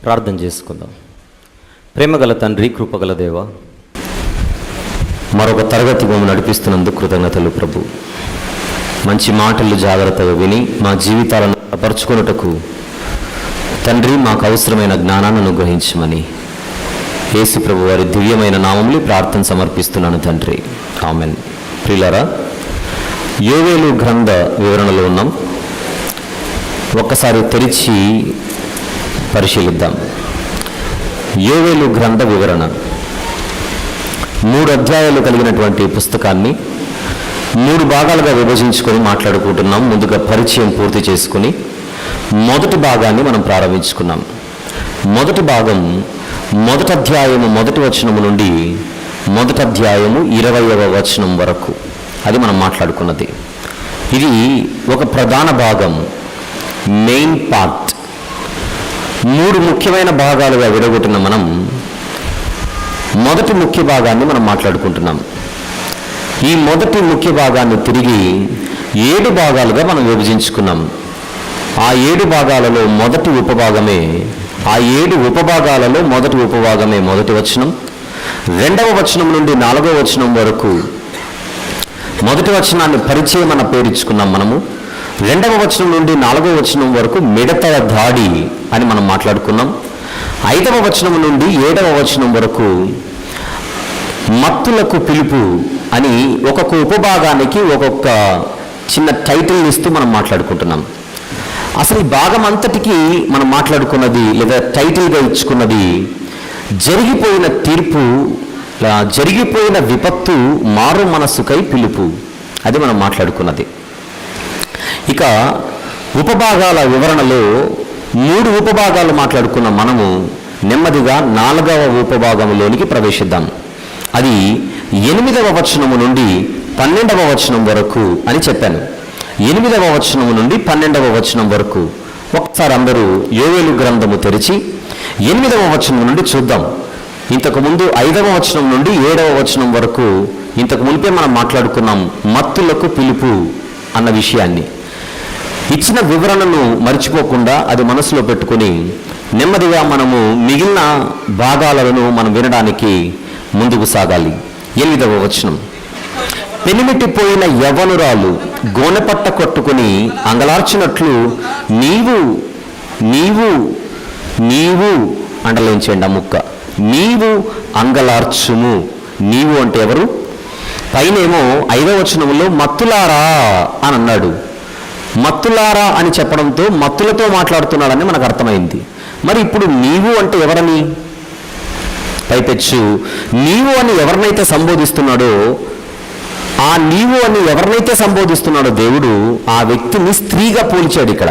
ప్రార్థన చేసుకుందాం. ప్రేమగల తండ్రి, కృపగల దేవ, మరొక తరగతి మమ్మల్ని నడిపిస్తున్నందుకు కృతజ్ఞతలు ప్రభు. మంచి మాటలు జాగ్రత్తగా విని మా జీవితాలను పరుచుకొనుటకు తండ్రి మాకు అవసరమైన జ్ఞానాన్ని అనుగ్రహించమని యేసు ప్రభు వారి దివ్యమైన నామములో ప్రార్థన సమర్పిస్తున్నాను తండ్రి, ఆమెన్. ప్రియులారా, యోవేలు గ్రంథ వివరణలో ఉన్నాం. ఒక్కసారి తెరిచి పరిశీలిద్దాం. యోవేలు గ్రంథ వివరణ 3 అధ్యాయాలు కలిగినటువంటి పుస్తకాన్ని 3 భాగాలుగా విభజించుకొని మాట్లాడుకుంటున్నాం. ముందుగా పరిచయం పూర్తి చేసుకుని మొదటి భాగాన్ని మనం ప్రారంభించుకున్నాం. మొదటి భాగం మొదటి అధ్యాయము 1వ వచనము నుండి మొదటి అధ్యాయము 20వ వచనం వరకు అది మనం మాట్లాడుకున్నది. ఇది ఒక ప్రధాన భాగం, మెయిన్ పార్ట్. 3 ముఖ్యమైన భాగాలుగా విడగొట్టిన మనం మొదటి ముఖ్య భాగాన్ని మనం మాట్లాడుకుంటున్నాం. ఈ మొదటి ముఖ్య భాగాన్ని తిరిగి 7 భాగాలుగా మనం విభజించుకున్నాం. ఆ 7 భాగాలలో మొదటి ఉపభాగమే, ఆ 7 ఉపభాగాలలో మొదటి ఉపభాగమే మొదటి వచనం. 2వ వచనం నుండి 4వ వచనం వరకు మొదటి వచనాన్ని పరిచయం అన్న పేరిచ్చుకున్నాం మనము. 2వ వచనం నుండి 4వ వచనం వరకు మిడతల దాడి అని మనం మాట్లాడుకున్నాం. 5వ వచనం నుండి 7వ వచనం వరకు మత్తులకు పిలుపు అని ఒక్కొక్క ఉపభాగానికి ఒక్కొక్క చిన్న టైటిల్ ఇస్తూ మనం మాట్లాడుకుంటున్నాం. అసలు ఈ భాగం అంతటికి మనం మాట్లాడుకున్నది లేదా టైటిల్గా ఇచ్చుకున్నది జరిగిపోయిన తీర్పు, జరిగిపోయిన విపత్తు, మారు మనస్సుకై పిలుపు. అది మనం మాట్లాడుకున్నది. ఇక ఉపభాగాల వివరణలో 3 ఉపభాగాలు మాట్లాడుకున్న మనము నెమ్మదిగా 4వ ఉపభాగంలోనికి ప్రవేశిద్దాం. అది 8వ వచనము నుండి 12వ వచనం వరకు అని చెప్పాను. 8వ వచనము నుండి 12వ వచనం వరకు ఒకసారి అందరూ యోవేలు గ్రంథము తెరిచి 8వ వచనం నుండి చూద్దాం. ఇంతకుముందు 5వ వచనం నుండి 7వ వచనం వరకు ఇంతకు మునిపే మనం మాట్లాడుకున్నాం మత్తులకు పిలుపు అన్న విషయాన్ని. ఇచ్చిన వివరణను మర్చిపోకుండా అది మనసులో పెట్టుకుని నెమ్మదిగా మనము మిగిలిన భాగాలను మనం వినడానికి ముందుకు సాగాలి. 8వ వచనం, పెనిమిటిపోయిన యవ్వనురాలు గోనెపట్ట కొట్టుకుని అంగలార్చినట్లు నీవు నీవు నీవు అండలించండి ఆ ముక్క, నీవు అంగలార్చుము. నీవు అంటే ఎవరు? పైనేమో 5వ వచనంలో మత్తులారా అని అన్నాడు. మత్తులారా అని చెప్పడంతో మత్తులతో మాట్లాడుతున్నాడని మనకు అర్థమైంది. మరి ఇప్పుడు నీవు అంటే ఎవరని? పైపెచ్చు నీవు అని ఎవరినైతే సంబోధిస్తున్నాడో, ఆ నీవు అని ఎవరినైతే సంబోధిస్తున్నాడో దేవుడు ఆ వ్యక్తిని స్త్రీగా పోల్చాడు. ఇక్కడ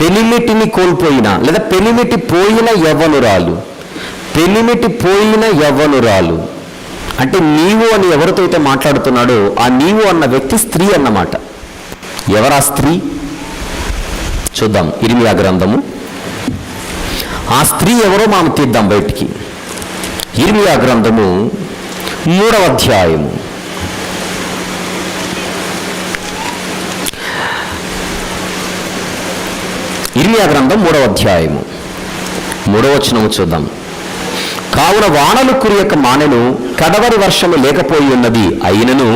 పెనిమిటిని కోల్పోయిన లేదా పెనిమిటి పోయిన యవ్వనురాలు, పెనిమిటి పోయిన యవ్వనురాలు అంటే నీవు అని ఎవరితో అయితే మాట్లాడుతున్నాడో ఆ నీవు అన్న వ్యక్తి స్త్రీ అన్నమాట. ఎవరా స్త్రీ? చూద్దాం ఇర్మియా గ్రంథము. ఆ స్త్రీ ఎవరో మనం తీద్దాం బయటికి. ఇర్మియా గ్రంథము 3వ అధ్యాయము. ఇర్మియా గ్రంథం 3వ అధ్యాయము 3వ వచనము చూద్దాం. కావున వానలు కురియక మానెను, కడవరి వర్షము లేకపోయి ఉన్నది, అయినను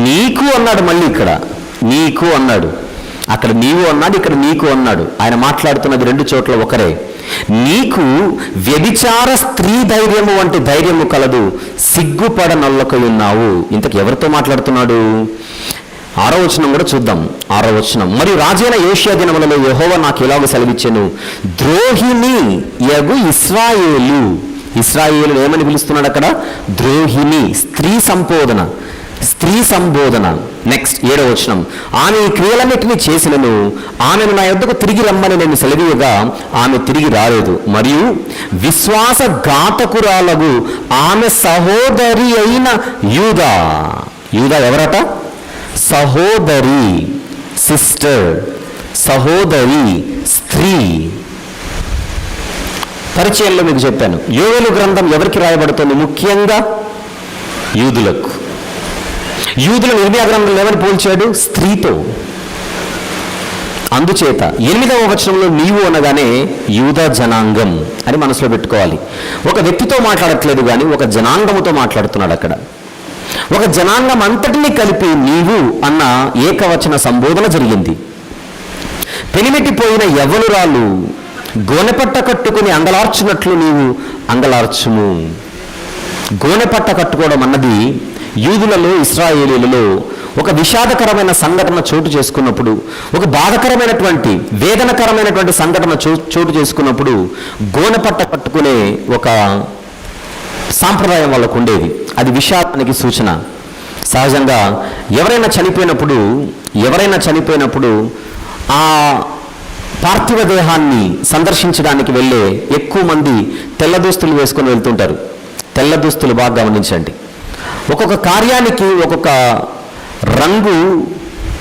నీకు అన్నాడు. మళ్ళీ ఇక్కడ నీకు అన్నాడు, అక్కడ నీవు అన్నాడు, ఇక్కడ నీకు అన్నాడు. ఆయన మాట్లాడుతున్నది 2 చోట్ల ఒకరే. నీకు వ్యభిచార స్త్రీ ధైర్యము వంటి ధైర్యము కలదు, సిగ్గుపడ నల్లకై ఉన్నావు. ఇంతకు ఎవరితో మాట్లాడుతున్నాడు? 6వ వచనం కూడా చూద్దాం. 6వ వచనం, మరియు రాజైన యోషియా దినములలో యెహోవా నాకు ఇలాగ సెలవిచ్చెను, ద్రోహిణి యగు ఇశ్రాయేలు. ఇశ్రాయేలు ఏమని పిలుస్తున్నాడు అక్కడ? ద్రోహిణి, స్త్రీ సంబోధన, స్త్రీ సంబోధన. నెక్స్ట్ 7వ వచనం, ఆమె ఈ క్రియలన్నిటినీ చేసినను ఆమెను నా యొద్దకు తిరిగి రమ్మని నేను సెలవీయగా ఆమె తిరిగి రాలేదు. మరియు విశ్వాసఘాతకురాలగు ఆమె సహోదరి అయిన యూదా. యూదా ఎవరట? సహోదరి, సిస్టర్, సహోదరి, స్త్రీ. పరిచయంలో మీకు చెప్పాను, యోవేలు గ్రంథం ఎవరికి రాయబడుతుంది? ముఖ్యంగా యూదులకు. యూదులను ఇర్మియా గ్రంథంలో ఎవరిని పోల్చాడు? స్త్రీతో. అందుచేత 8వ వచనంలో నీవు అనగానే యూదా జనాంగం అని మనసులో పెట్టుకోవాలి. ఒక వ్యక్తితో మాట్లాడట్లేదు కానీ ఒక జనాంగముతో మాట్లాడుతున్నాడు. అక్కడ ఒక జనాంగం అంతటినీ కలిపి నీవు అన్న ఏకవచన సంబోధన జరిగింది. పెనిమిటిపోయిన యవ్వనురాలు గోనెపట్ట కట్టుకుని అంగలార్చున్నట్లు నీవు అంగలార్చుము. గోనెపట్ట కట్టుకోవడం అన్నది యూదులలో, ఇశ్రాయేలీలలో ఒక విషాదకరమైన సంఘటన చోటు చేసుకున్నప్పుడు, ఒక బాధకరమైనటువంటి వేదనకరమైనటువంటి సంఘటన చోటు చేసుకున్నప్పుడు గోనెపట్ట కట్టుకునే ఒక సాంప్రదాయం వాళ్ళకు ఉండేది. అది విషాదానికి సూచన. సహజంగా ఎవరైనా చనిపోయినప్పుడు ఆ పార్థివ దేహాన్ని సందర్శించడానికి వెళ్ళే ఎక్కువ మంది తెల్ల దుస్తులు వేసుకొని వెళ్తుంటారు. తెల్ల దుస్తులు బాగా గమనించండి. ఒక్కొక్క కార్యానికి ఒక్కొక్క రంగు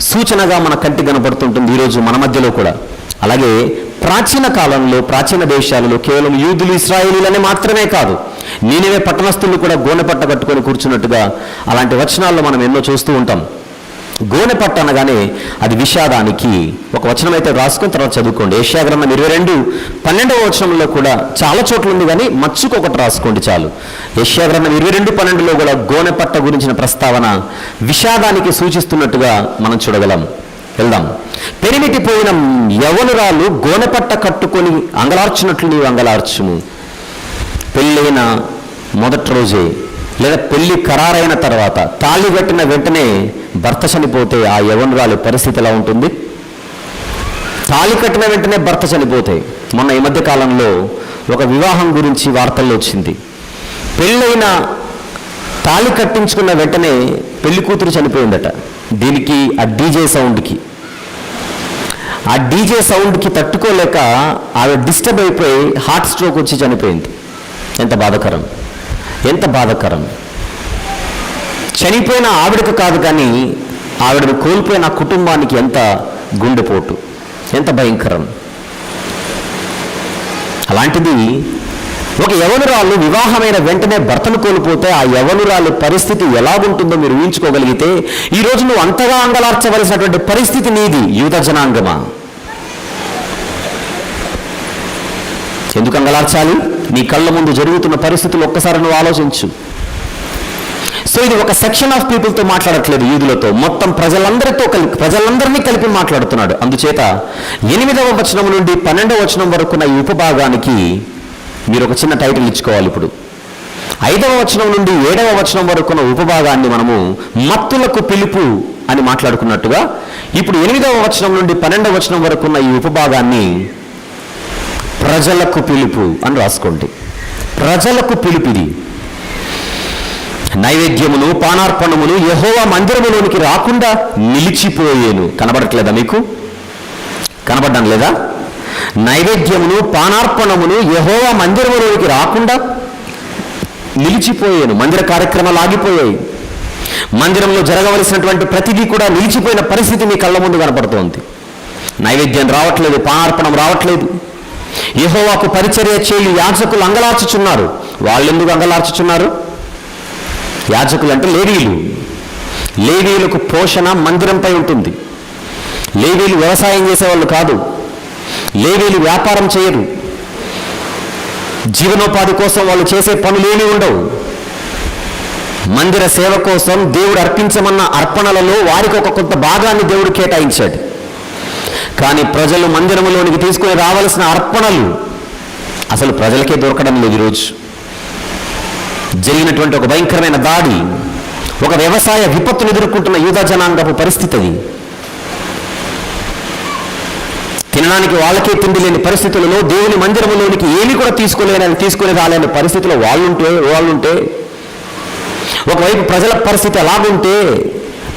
సూచనగా మన కంటికి కనపడుతుంటుంది ఈరోజు మన మధ్యలో కూడా. అలాగే ప్రాచీన కాలంలో, ప్రాచీన దేశాలలో కేవలం యూదులు, ఇశ్రాయేలీలనే మాత్రమే కాదు, నీనెవే పట్టణస్థులు కూడా గోనెపట్ట కట్టుకొని కూర్చున్నట్టుగా అలాంటి వచనాల్లో మనం ఎన్నో చూస్తూ ఉంటాం. గోనెపట్ట అనగానే అది విషాదానికి. ఒక వచనం అయితే రాసుకొని తర్వాత చదువుకోండి. యెషయా గ్రంథం 22:12 వచనంలో కూడా చాలా చోట్ల ఉంది, కానీ మచ్చుకొకటి రాసుకోండి చాలు. యెషయా గ్రంథం 22:12లో కూడా గోనెపట్ట గురించిన ప్రస్తావన విషాదానికి సూచిస్తున్నట్టుగా మనం చూడగలం. వెళ్దాం. పెనిమిటిపోయిన యవ్వనురాలు గోనెపట్ట కట్టుకొని అంగలార్చున్నట్లు నీవు అంగలార్చుము. పెళ్ళైన మొదటి రోజే లేదా పెళ్లి ఖరారైన తర్వాత తాళి కట్టిన వెంటనే భర్త చనిపోతే ఆ యవ్వనురాలి పరిస్థితి ఎలా ఉంటుంది? తాళి కట్టిన వెంటనే భర్త చనిపోతే, మొన్న ఈ మధ్య కాలంలో ఒక వివాహం గురించి వార్తల్లో వచ్చింది. పెళ్ళైన తాళి కట్టించుకున్న వెంటనే పెళ్లి కూతురు చనిపోయిందట. దీనికి ఆ డీజే సౌండ్కి తట్టుకోలేక ఆవిడ డిస్టర్బ్ అయిపోయి హార్ట్ స్ట్రోక్ వచ్చి చనిపోయింది. ఎంత బాధకరం. చనిపోయిన ఆవిడకు కాదు కానీ ఆవిడను కోల్పోయిన కుటుంబానికి ఎంత గుండెపోటు, ఎంత భయంకరం. అలాంటిది ఒక యవ్వనురాలు వివాహమైన వెంటనే భర్తను కోల్పోతే ఆ యవ్వనురాలు పరిస్థితి ఎలాగుంటుందో మీరు ఊహించుకోగలిగితే, ఈరోజు నువ్వు అంతగా అంగలార్చవలసినటువంటి పరిస్థితి నీది, యూదా జనాంగమా. ఎందుకు అంగలార్చాలి? నీ కళ్ళ ముందు జరుగుతున్న పరిస్థితులు ఒక్కసారి నువ్వు ఆలోచించు. సో ఇది ఒక సెక్షన్ ఆఫ్ పీపుల్తో మాట్లాడట్లేదు, యూదులతో, మొత్తం ప్రజలందరినీ కలిపి మాట్లాడుతున్నాడు. అందుచేత 8వ వచనం నుండి 12వ వచనం వరకున్న ఈ ఉపభాగానికి మీరు ఒక చిన్న టైటిల్ ఇచ్చుకోవాలి. ఇప్పుడు 5వ వచనం నుండి 7వ వచనం వరకున్న ఉపభాగాన్ని మనము మత్తులకు పిలుపు అని మాట్లాడుకున్నట్టుగా, ఇప్పుడు 8వ వచనం నుండి 12వ వచనం వరకున్న ఈ ఉపభాగాన్ని ప్రజలకు పిలుపు అని రాసుకోండి. ప్రజలకు పిలుపుది. నైవేద్యమును పానార్పణమును యెహోవా మందిరములోనికి రాకుండా నిలిచిపోయేను. కనబడట్లేదా మీకు? కనబడడం లేదా? నైవేద్యమును పానార్పణమును యెహోవా మందిరములోనికి రాకుండా నిలిచిపోయాను. మందిర కార్యక్రమాలు ఆగిపోయాయి. మందిరంలో జరగవలసినటువంటి ప్రతిదీ కూడా నిలిచిపోయిన పరిస్థితి మీ కళ్ళ ముందు కనపడుతోంది. నైవేద్యం రావట్లేదు, పానార్పణం రావట్లేదు. యెహోవాకు పరిచర్య చేయు యాజకులు అంగలార్చుచున్నారు. వాళ్ళెందుకు అంగలార్చుచున్నారు? యాజకులు అంటే లేవీయులకు పోషణ మందిరంపై ఉంటుంది. లేవీయులు వ్యవసాయం చేసేవాళ్ళు కాదు, లేవీయులు వ్యాపారం చేయరు, జీవనోపాధి కోసం వాళ్ళు చేసే పనులేమీ ఉండవు. మందిర సేవ కోసం దేవుడు అర్పించమన్న అర్పణలలో వారికి ఒక కొంత భాగాన్ని దేవుడు కేటాయించాడు. కానీ ప్రజలు మందిరములోనికి తీసుకొని రావాల్సిన అర్పణలు అసలు ప్రజలకే దొరకడం లేదు. ఈరోజు జరిగినటువంటి ఒక భయంకరమైన దాడి, ఒక వ్యవసాయ విపత్తును ఎదుర్కొంటున్న యూదా జనాంగపు పరిస్థితి అది. తినడానికి వాళ్ళకే తిండి లేని పరిస్థితులలో, దేవుని మందిరములోనికి ఏమి కూడా తీసుకొని రాలేని పరిస్థితిలో వాళ్ళుంటే ఒకవైపు ప్రజల పరిస్థితి అలాగుంటే,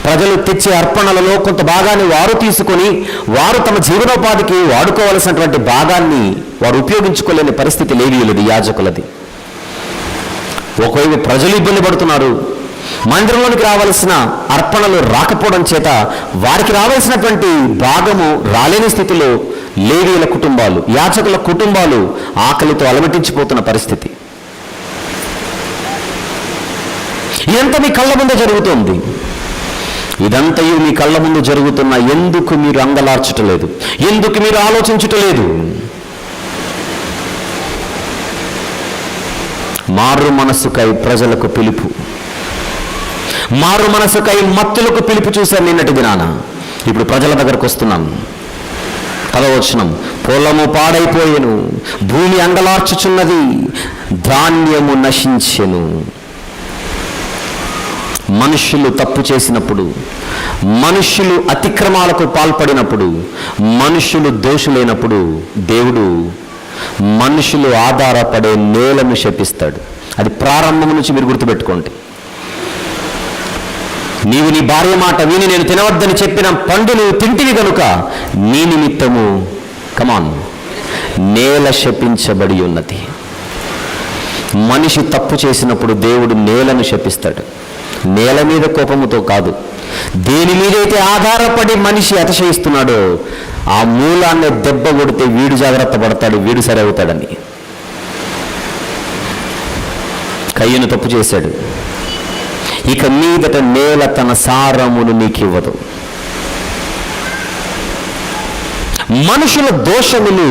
ప్రజలు తెచ్చే అర్పణలలో కొంత భాగాన్ని వారు తీసుకొని వారు తమ జీవనోపాధికి వాడుకోవలసినటువంటి భాగాన్ని వారు ఉపయోగించుకోలేని పరిస్థితి లేవీయులది, యాజకులది. ఒకవైపు ప్రజలు ఇబ్బంది పడుతున్నారు, మందిరంలోనికి రావాల్సిన అర్పణలు రాకపోవడం చేత వారికి రావాల్సినటువంటి భాగము రాలేని స్థితిలో లేవీయుల కుటుంబాలు, యాజకుల కుటుంబాలు ఆకలితో అలమటించిపోతున్న పరిస్థితి. ఇదంతా మీ కళ్ళ ముందే జరుగుతోంది. ఇదంతయు మీ కళ్ళ ముందు జరుగుతున్న ఎందుకు మీరు అంగలార్చటలేదు? ఎందుకు మీరు ఆలోచించటలేదు? మారు మనసుకై ప్రజలకు పిలుపు, మారు మనసుకై మత్తులకు పిలుపు చూశారు నిన్నటి దినాన. ఇప్పుడు ప్రజల దగ్గరకు వస్తున్నాం. 10వ వచనం, పొలము పాడైపోయెను, భూమి అంగలార్చుచున్నది, ధాన్యము నశించెను. మనుష్యులు తప్పు చేసినప్పుడు, మనుష్యులు అతిక్రమాలకు పాల్పడినప్పుడు, మనుష్యులు దోషులైనప్పుడు దేవుడు మనుషులు ఆధారపడే నేలను శపిస్తాడు. అది ప్రారంభం నుంచి మీరు గుర్తుపెట్టుకోండి. నీవు నీ భార్య మాట విని నేను తినవద్దని చెప్పిన పండు నువ్వు తింటివి కనుక నీ నిమిత్తము కమాన్ నేల శపించబడి ఉన్నది. మనిషి తప్పు చేసినప్పుడు దేవుడు నేలను శపిస్తాడు. నేల మీద కోపముతో కాదు, దేని మీదైతే ఆధారపడి మనిషి అతిశయిస్తున్నాడో ఆ మూలాన్ని దెబ్బ కొడితే వీడు జాగ్రత్త పడతాడు, వీడు సరి అవుతాడని. కయ్యను తప్పు చేశాడు. ఇక మీదట నేల తన సారమును నీకివ్వదు. మనుషుల దోషములు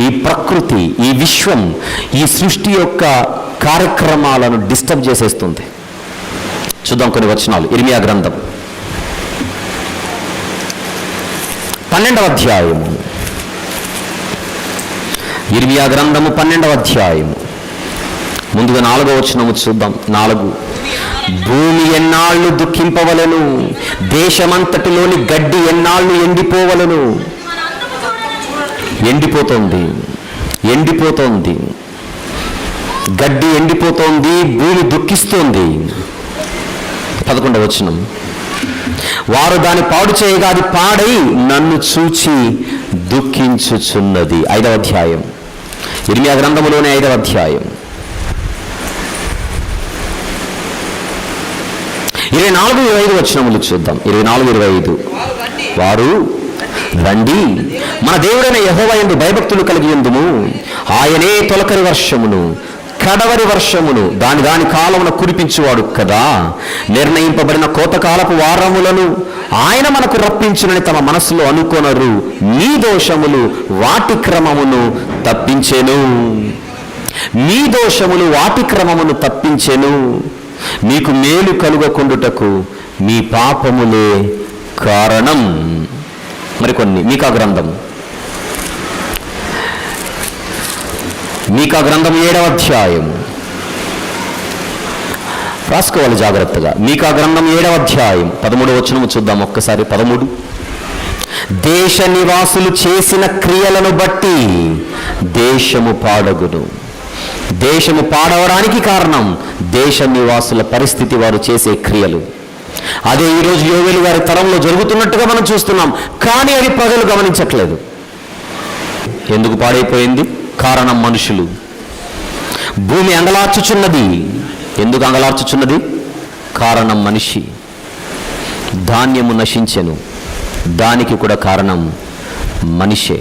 ఈ ప్రకృతి, ఈ విశ్వం, ఈ సృష్టి యొక్క కార్యక్రమాలను డిస్టర్బ్ చేసేస్తుంది. చూద్దాం కొన్ని వచనాలు. ఇర్మియా గ్రంథం 12వ అధ్యాయము. ఇర్మియా గ్రంథము 12వ అధ్యాయము ముందుగా 4వ వచనము చూద్దాం. 4, భూమి ఎన్నాళ్ళు దుఃఖింపవలను, దేశమంతటిలోని గడ్డి ఎన్నాళ్ళు ఎండిపోవలను. ఎండిపోతోంది, ఎండిపోతోంది, గడ్డి ఎండిపోతోంది, భూమి దుఃఖిస్తోంది. 11వ వచనం, వారు దాన్ని పాడు చేయగా అది పాడై నన్ను చూచి దుఃఖించుచున్నది. 5వ అధ్యాయం, ఇర్మియా గ్రంథములోనే 5వ అధ్యాయం 24-25 వచనములు చూద్దాం. 24-25, వారు రండి, మన దేవుడైన యెహోవా యందు భయభక్తులు కలిగి ఉందుము. ఆయనే తొలకరి వర్షమును కడవరి వర్షమును దాని కాలమున కురిపించువాడు కదా. నిర్ణయింపబడిన కోతకాలపు వారములను ఆయన మనకు రప్పించునని తమ మనస్సులో అనుకొనరు. మీ దోషములు వాటి క్రమమును తప్పించెను, మీ దోషములు వాటి క్రమమును తప్పించెను. మీకు మేలు కలుగకుండుటకు మీ పాపములే కారణం. మరికొన్ని మీకా గ్రంథం 7వ అధ్యాయం రాసుకోవాలి జాగ్రత్తగా. మీకా గ్రంథం 7వ అధ్యాయం 13వ వచనము చూద్దాం ఒక్కసారి. 13, దేశ నివాసులు చేసిన క్రియలను బట్టి దేశము పాడగును. దేశము పాడవడానికి కారణం దేశ నివాసుల పరిస్థితి, వారు చేసే క్రియలు. అదే ఈరోజు యోవేలు గారి తరంలో జరుగుతున్నట్టుగా మనం చూస్తున్నాం. కానీ అది ప్రజలు గమనించట్లేదు. ఎందుకు పాడైపోయింది? కారణం మనుషులు. భూమి అంగలార్చుచున్నది. ఎందుకు అంగలార్చుచున్నది? కారణం మనిషి. ధాన్యము నశించెను, దానికి కూడా కారణం మనిషే.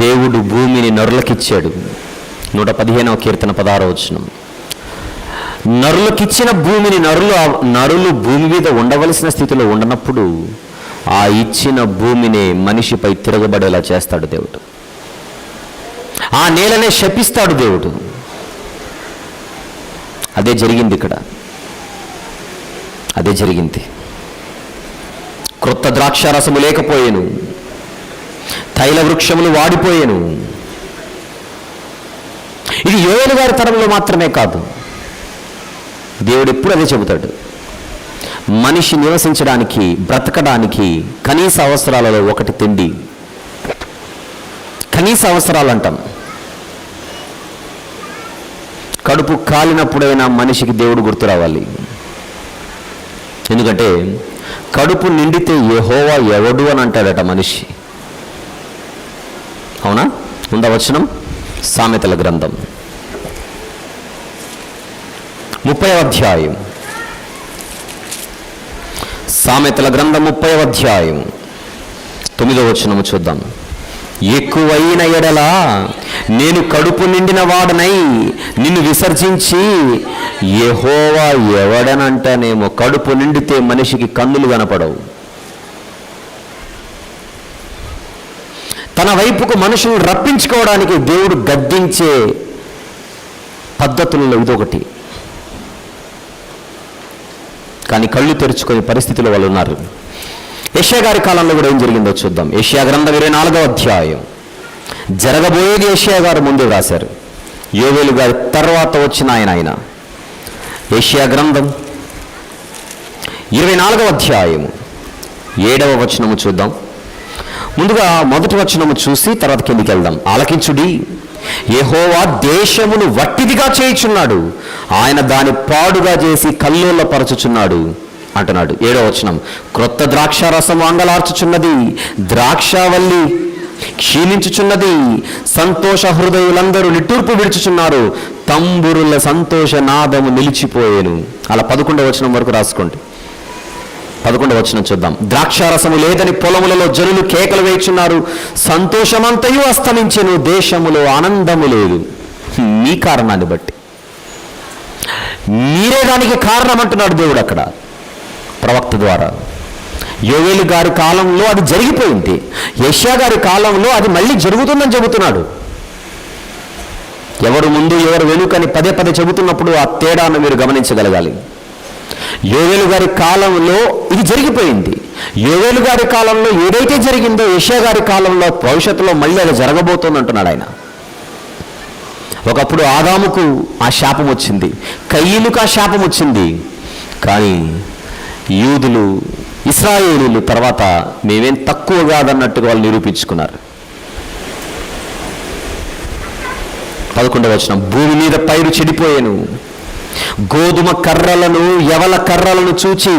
దేవుడు భూమిని నరులకిచ్చాడు. 115వ కీర్తన 16వ వచనం, నరులకిచ్చిన భూమిని నరులు భూమి మీద ఉండవలసిన స్థితిలో ఉండనప్పుడు ఆ ఇచ్చిన భూమిని మనిషిపై తిరగబడేలా చేస్తాడు దేవుడు. ఆ నేలనే శపిస్తాడు దేవుడు. అదే జరిగింది ఇక్కడ, అదే జరిగింది. క్రొత్త ద్రాక్షారసము లేకపోయేను, తైల వృక్షములు వాడిపోయేను. ఇది యోవేలు గారి తరంలో మాత్రమే కాదు, దేవుడు ఎప్పుడు అదే చెబుతాడు. మనిషి నివసించడానికి, బ్రతకడానికి కనీస అవసరాలలో ఒకటి తిండి. కనీస అవసరాలు అంటాం. కడుపు కాలినప్పుడైనా మనిషికి దేవుడు గుర్తు రావాలి. ఎందుకంటే కడుపు నిండితే యెహోవా ఎవడు అని అంటాడట మనిషి. అవునా? ఉందా వచనం? సామెతల గ్రంథం 30వ అధ్యాయం, సామెతల గ్రంథం 30వ అధ్యాయం 9వ వచనము చూద్దాం. ఎక్కువైన ఎడల నేను కడుపు నిండిన వాడనై నిన్ను విసర్జించి యెహోవా ఎవడనంటేనేమో. కడుపు నిండితే మనిషికి కన్నులు కనపడవు. తన వైపుకు మనుషులను రప్పించుకోవడానికి దేవుడు గద్దించే పద్ధతులలో ఇదొకటి. కానీ కళ్ళు తెరుచుకునే పరిస్థితిలో వాళ్ళు ఉన్నారు. యెషయా గారి కాలంలో కూడా ఏం జరిగిందో చూద్దాం. యెషయా గ్రంథం 24వ అధ్యాయం. జరగబోయేది యెషయా గారు ముందే రాశారు. యోవేలు గారి తర్వాత వచ్చిన ఆయన. యెషయా గ్రంథం 24వ అధ్యాయము 7వ వచనము చూద్దాం. ముందుగా మొదటి వచనము చూసి తర్వాత కిందికి వెళ్దాం. ఆలకించుడి, యెహోవా దేశమును వట్టిదిగా చేయుచున్నాడు, ఆయన దాని పాడుగా చేసి కల్లోలపరచుచున్నాడు అంటున్నాడు. 7వ వచనం. క్రొత్త ద్రాక్షారసము అంగలార్చుచున్నది, ద్రాక్షావల్లి క్షీణించుచున్నది, సంతోష హృదయులందరూ నిట్టూర్పు విడుచుచున్నారు, తంబురుల సంతోష నాదము నిలిచిపోయేను. అలా 11వ వచనం వరకు రాసుకోండి. 11వ వచనం చూద్దాం. ద్రాక్షారసము లేదని పొలములలో జనులు కేకలు వేయుచున్నారు, సంతోషమంతయు అస్తమించెను, దేశములో ఆనందము లేదు. మీ కారణాన్ని బట్టి, మీరే దానికి కారణం అంటున్నాడు దేవుడు అక్కడ ప్రవక్త ద్వారా. యోవేలు గారి కాలంలో అది జరిగిపోయింది, యెషయా గారి కాలంలో అది మళ్ళీ జరుగుతుందని చెబుతున్నాడు. ఎవరు ముందు ఎవరు వెనుకని పదే పదే చెబుతున్నప్పుడు ఆ తేడాను మీరు గమనించగలగాలి. యోవేలు గారి కాలంలో ఇది జరిగిపోయింది. యోవేలు గారి కాలంలో ఏదైతే జరిగిందో యెషయా గారి కాలంలో భవిష్యత్తులో మళ్ళీ అది జరగబోతుంది అంటున్నాడు ఆయన. ఒకప్పుడు ఆదాముకు ఆ శాపం వచ్చింది, కయీనుకు ఆ శాపం వచ్చింది. కానీ యూదులు, ఇశ్రాయేలీలు తర్వాత మేమేం తక్కువ కాదన్నట్టుగా వాళ్ళు నిరూపించుకున్నారు. 11వ వచనం. భూమి మీద పైరు చెడిపోయేను, గోధుమ కర్రలను యవల కర్రలను చూచి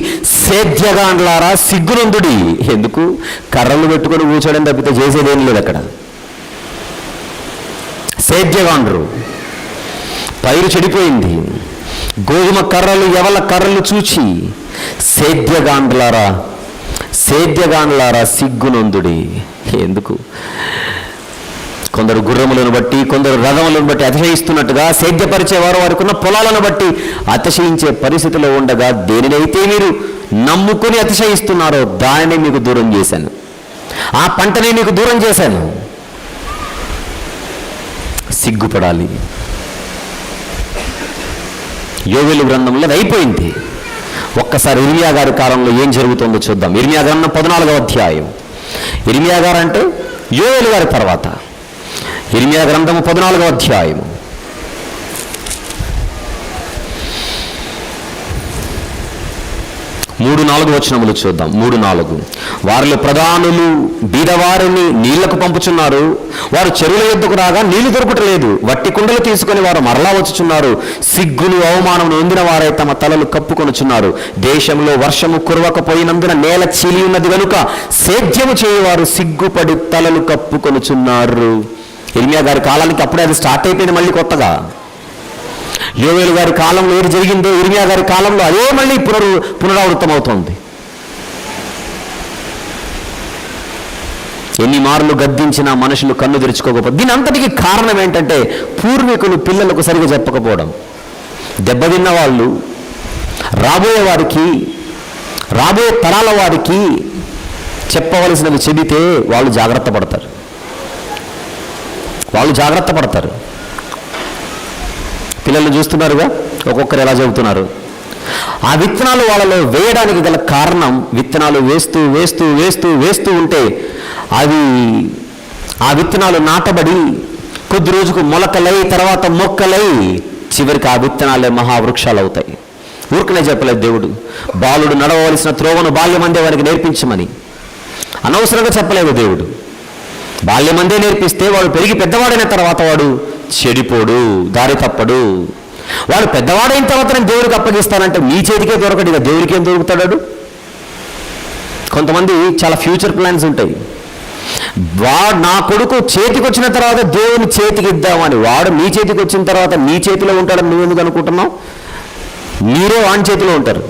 సేద్యగాండ్లారా సిగ్గునందుడి. ఎందుకు? కర్రలు పెట్టుకొని కూర్చోడం తప్పితే చేసేదేం లేదు అక్కడ. సేద్యగాండ్రు, పైరు చెడిపోయింది, గోధుమ కర్రలు యవల కర్రలు చూచి సేద్యగాండ్లారా సిగ్గునందుడి. ఎందుకు? కొందరు గుర్రములను బట్టి, కొందరు రథములను బట్టి అతిశయిస్తున్నట్టుగా సేద్యపరిచేవారు వారికి ఉన్న పొలాలను బట్టి అతిశయించే పరిస్థితిలో ఉండగా దేనినైతే మీరు నమ్ముకుని అతిశయిస్తున్నారో దానిని మీకు దూరం చేశాను, ఆ పంటని మీకు దూరం చేశాను. సిగ్గుపడాలి. యోవేలు గ్రంథంలో అది అయిపోయింది. ఒక్కసారి ఇర్మియా గారి కాలంలో ఏం జరుగుతుందో చూద్దాం. ఇర్మియా గ్రంథం 14వ అధ్యాయం. ఇర్మియా గారు అంటే యోవేలు గారి తర్వాత. ఇర్మియా గ్రంథము 14వ అధ్యాయము 3-4 వచనములు చూద్దాం. 3-4. వారిలో ప్రధానులు బీదవారిని నీళ్లకు పంపుచున్నారు, వారు చెరువుల యొద్దకు రాగా నీళ్లు దొరకటలేదు, వట్టి కుండలు తీసుకొని వారు మరలా వచ్చుచున్నారు. సిగ్గులు అవమానం నొందిన వారై తమ తలలు కప్పుకొనుచున్నారు. దేశంలో వర్షము కురవకపోయినందున నేల చీలి ఉన్నది కనుక సేద్యము చేయవారు సిగ్గుపడి తలలు కప్పుకొనుచున్నారు. ఇర్మియా గారి కాలానికి అప్పుడే అది స్టార్ట్ అయిపోయింది మళ్ళీ కొత్తగా. యోవేలు గారి కాలంలో ఏది జరిగిందో ఇర్మియా గారి కాలంలో అదే మళ్ళీ పునరావృతం అవుతుంది. ఎన్ని మార్లు గద్దించినా మనుషులు కన్ను తెరుచుకోకపోతే దీని అంతటికి కారణం ఏంటంటే పూర్వీకులు పిల్లలకు సరిగా చెప్పకపోవడం. దెబ్బతిన్న వాళ్ళు రాబోయే తరాల వారికి చెప్పవలసినవి చెబితే వాళ్ళు జాగ్రత్త పడతారు. పిల్లలు చూస్తున్నారుగా ఒక్కొక్కరు ఎలా చెబుతున్నారు. ఆ విత్తనాలు వాళ్ళలో వేయడానికి గల కారణం, విత్తనాలు వేస్తూ ఉంటే అవి ఆ విత్తనాలు నాటబడి కొద్ది రోజుకు మొలకలై తర్వాత మొక్కలై చివరికి ఆ విత్తనాలే మహావృక్షాలు అవుతాయి. ఊరికనే చెప్పలేదు దేవుడు. బాలుడు నడవవలసిన త్రోవను బాల్యమందే వారికి నేర్పించమని అనవసరంగా చెప్పలేదు దేవుడు. బాల్యమందే నేర్పిస్తే వాడు పెరిగి పెద్దవాడైన తర్వాత వాడు చెడిపోడు, దారి తప్పడు. వాడు పెద్దవాడైన తర్వాత నేను దేవుడికి అప్పగిస్తానంటే మీ చేతికే దొరకడు, ఇక దేవుడికి ఏం దొరుకుతాడు? కొంతమంది చాలా ఫ్యూచర్ ప్లాన్స్ ఉంటాయి. వాడు నా కొడుకు చేతికి వచ్చిన తర్వాత దేవుని చేతికి ఇద్దామని, వాడు మీ చేతికి వచ్చిన తర్వాత మీ చేతిలో ఉంటాడని నువ్వెందుకు అనుకుంటున్నావు? మీరే వాని చేతిలో ఉంటారు.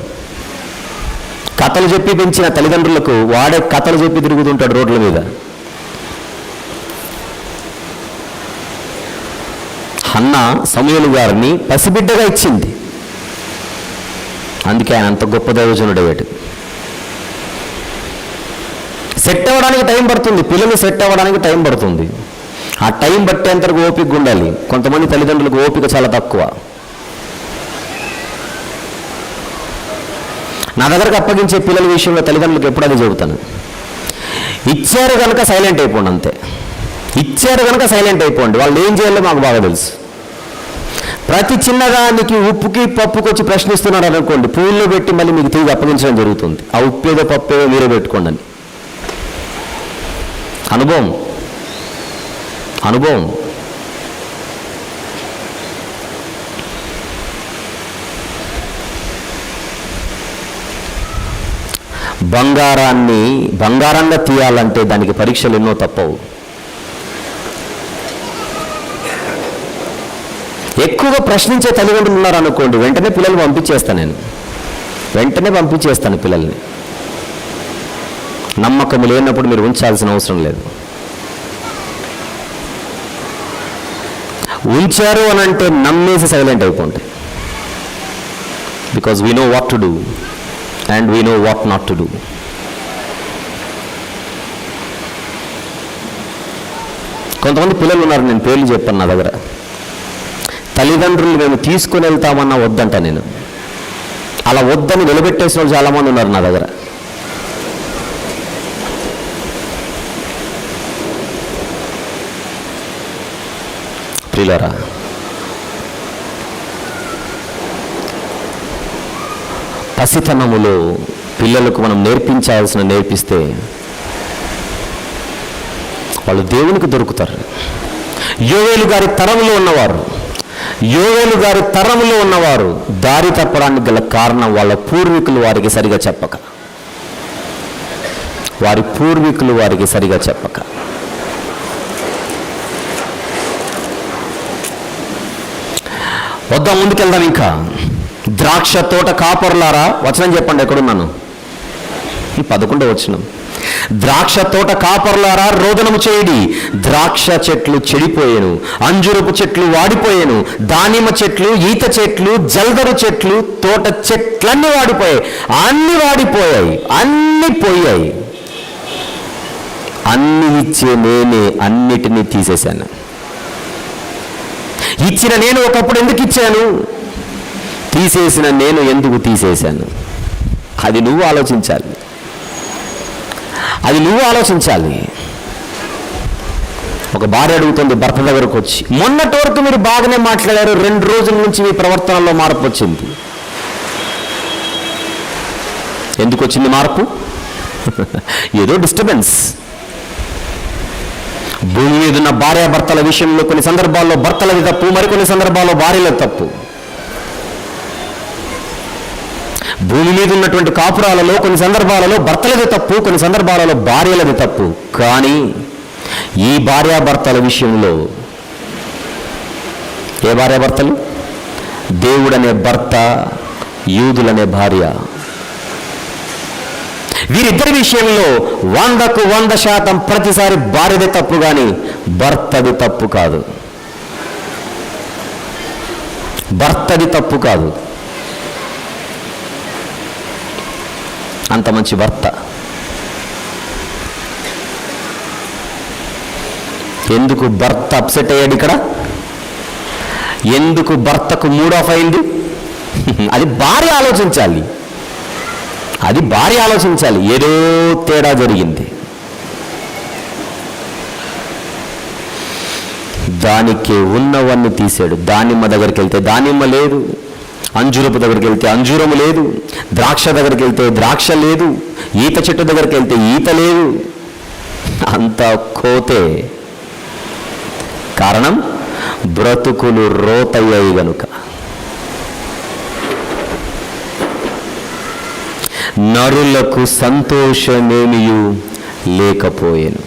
కథలు చెప్పి పెంచిన తల్లిదండ్రులకు వాడే కథలు చెప్పి తిరుగుతుంటాడు రోడ్ల మీద. హన్నా సమూయేలు గారిని పసిబిడ్డగా ఇచ్చింది. అందుకే ఆయన అంత గొప్ప దైవజనుడు అయ్యాడు. సెట్ అవ్వడానికి టైం పడుతుంది, పిల్లలు సెట్ అవ్వడానికి టైం పడుతుంది. ఆ టైం బట్టేంతవరకు ఓపిక ఉండాలి. కొంతమంది తల్లిదండ్రులకు ఓపిక చాలా తక్కువ. నా దగ్గరకు అప్పగించే పిల్లల విషయంలో తల్లిదండ్రులకు ఎప్పుడు అది చెబుతాను, ఇచ్చారు కనుక సైలెంట్ అయిపోండి, అంతే. ఇచ్చారు కనుక సైలెంట్ అయిపోండి. వాళ్ళు ఏం చేయాలో మాకు బాగా తెలుసు. ప్రతి చిన్నదానికి ఉప్పుకి పప్పుకి వచ్చి ప్రశ్నిస్తున్నారు అనుకోండి, పూల్లో పెట్టి మళ్ళీ మీకు తిరిగి అప్పగించడం జరుగుతుంది. ఆ ఉప్పేదో పప్పేదో మీరే పెట్టుకోండి అని. అనుభవం అనుభవం బంగారంగా తీయాలంటే దానికి పరీక్షలు ఎన్నో తప్పవు. ఎక్కువగా ప్రశ్నించే తల్లిదండ్రులు ఉన్నారు అనుకోండి, వెంటనే పిల్లలు పంపించేస్తాను. నేను వెంటనే పంపించేస్తాను పిల్లల్ని. నమ్మకం లేనప్పుడు మీరు ఉంచాల్సిన అవసరం లేదు. ఉంచారు అని అంటే నమ్మేసి సైలెంట్ అయిపోండి. Because we know what to do and we know what not to do. కొంతమంది పిల్లలు ఉన్నారు, నేను పేర్లు చెప్పాను నా దగ్గర. తల్లిదండ్రులు మేము తీసుకుని వెళ్తామన్నా వద్దంట నేను. అలా వద్దని నిలబెట్టేసిన వాళ్ళు చాలామంది ఉన్నారు నా దగ్గర. ప్రియులారా, పసితనములో పిల్లలకు మనం నేర్పిస్తే వాళ్ళు దేవునికి దొరుకుతారు. యోవేలు గారి తరములో ఉన్నవారు దారి తప్పడానికి గల కారణం వాళ్ళ పూర్వీకులు వారికి సరిగా చెప్పక. వద్దాం, ముందుకెళ్దాం. ఇంకా ద్రాక్ష తోట కాపరులారా, వచనం చెప్పండి ఎక్కడున్నాను, 11వ వచనం. ద్రాక్ష తోట కాపరులారా రోదనము చేయుడి, ద్రాక్ష చెట్లు చెడిపోయేను, అంజురపు చెట్లు వాడిపోయేను, దానిమ్మ చెట్లు, ఈత చెట్లు, జల్దరు చెట్లు, తోట చెట్లన్నీ వాడిపోయాయి. అన్ని పోయాయి. అన్ని ఇచ్చే నేనే అన్నిటినీ తీసేశాను. ఇచ్చిన నేను ఒకప్పుడు ఎందుకు ఇచ్చాను, తీసేసిన నేను ఎందుకు తీసేశాను? అది నువ్వు ఆలోచించాలి. ఒక భార్య అడుగుతుంది భర్త దగ్గరకు వచ్చి, మొన్నటి వరకు మీరు బాగానే మాట్లాడారు, 2 రోజుల నుంచి మీ ప్రవర్తనలో మార్పు వచ్చింది. ఎందుకు వచ్చింది మార్పు? ఏదో డిస్టర్బెన్స్. భూమి మీద ఉన్న భార్యాభర్తల విషయంలో కొన్ని సందర్భాల్లో భర్తలది తప్పు, మరికొన్ని సందర్భాల్లో భార్యలది తప్పు. భూమి మీద ఉన్నటువంటి కాపురాలలో కొన్ని సందర్భాలలో భర్తలది తప్పు, కొన్ని సందర్భాలలో భార్యలది తప్పు. కానీ ఈ భార్యాభర్తల విషయంలో ఏ భార్యాభర్తలు? దేవుడనే భర్త, యూదులనే భార్య. వీరిద్దరి విషయంలో 100కు 100% ప్రతిసారి భార్యది తప్పు, కానీ భర్తది తప్పు కాదు. అంత మంచి భర్త. ఎందుకు భర్త అప్సెట్ అయ్యాడు ఇక్కడ? ఎందుకు భర్తకు మూడ్ ఆఫ్ అయింది? అది భార్య ఆలోచించాలి. ఏదో తేడా జరిగింది. దానికి ఉన్నవన్నీ తీసాడు. దానిమ్మ దగ్గరికి వెళ్తే దానిమ్మ లేదు, అంజూరపు దగ్గరికి వెళ్తే అంజూరము లేదు, ద్రాక్ష దగ్గరికి వెళ్తే ద్రాక్ష లేదు, ఈత చెట్టు దగ్గరికి వెళ్తే ఈత లేదు. అంత కోతే. కారణం బ్రతుకులు రోతయ్యాయి గనుక. నరులకు సంతోషమేమియు లేకపోయేను.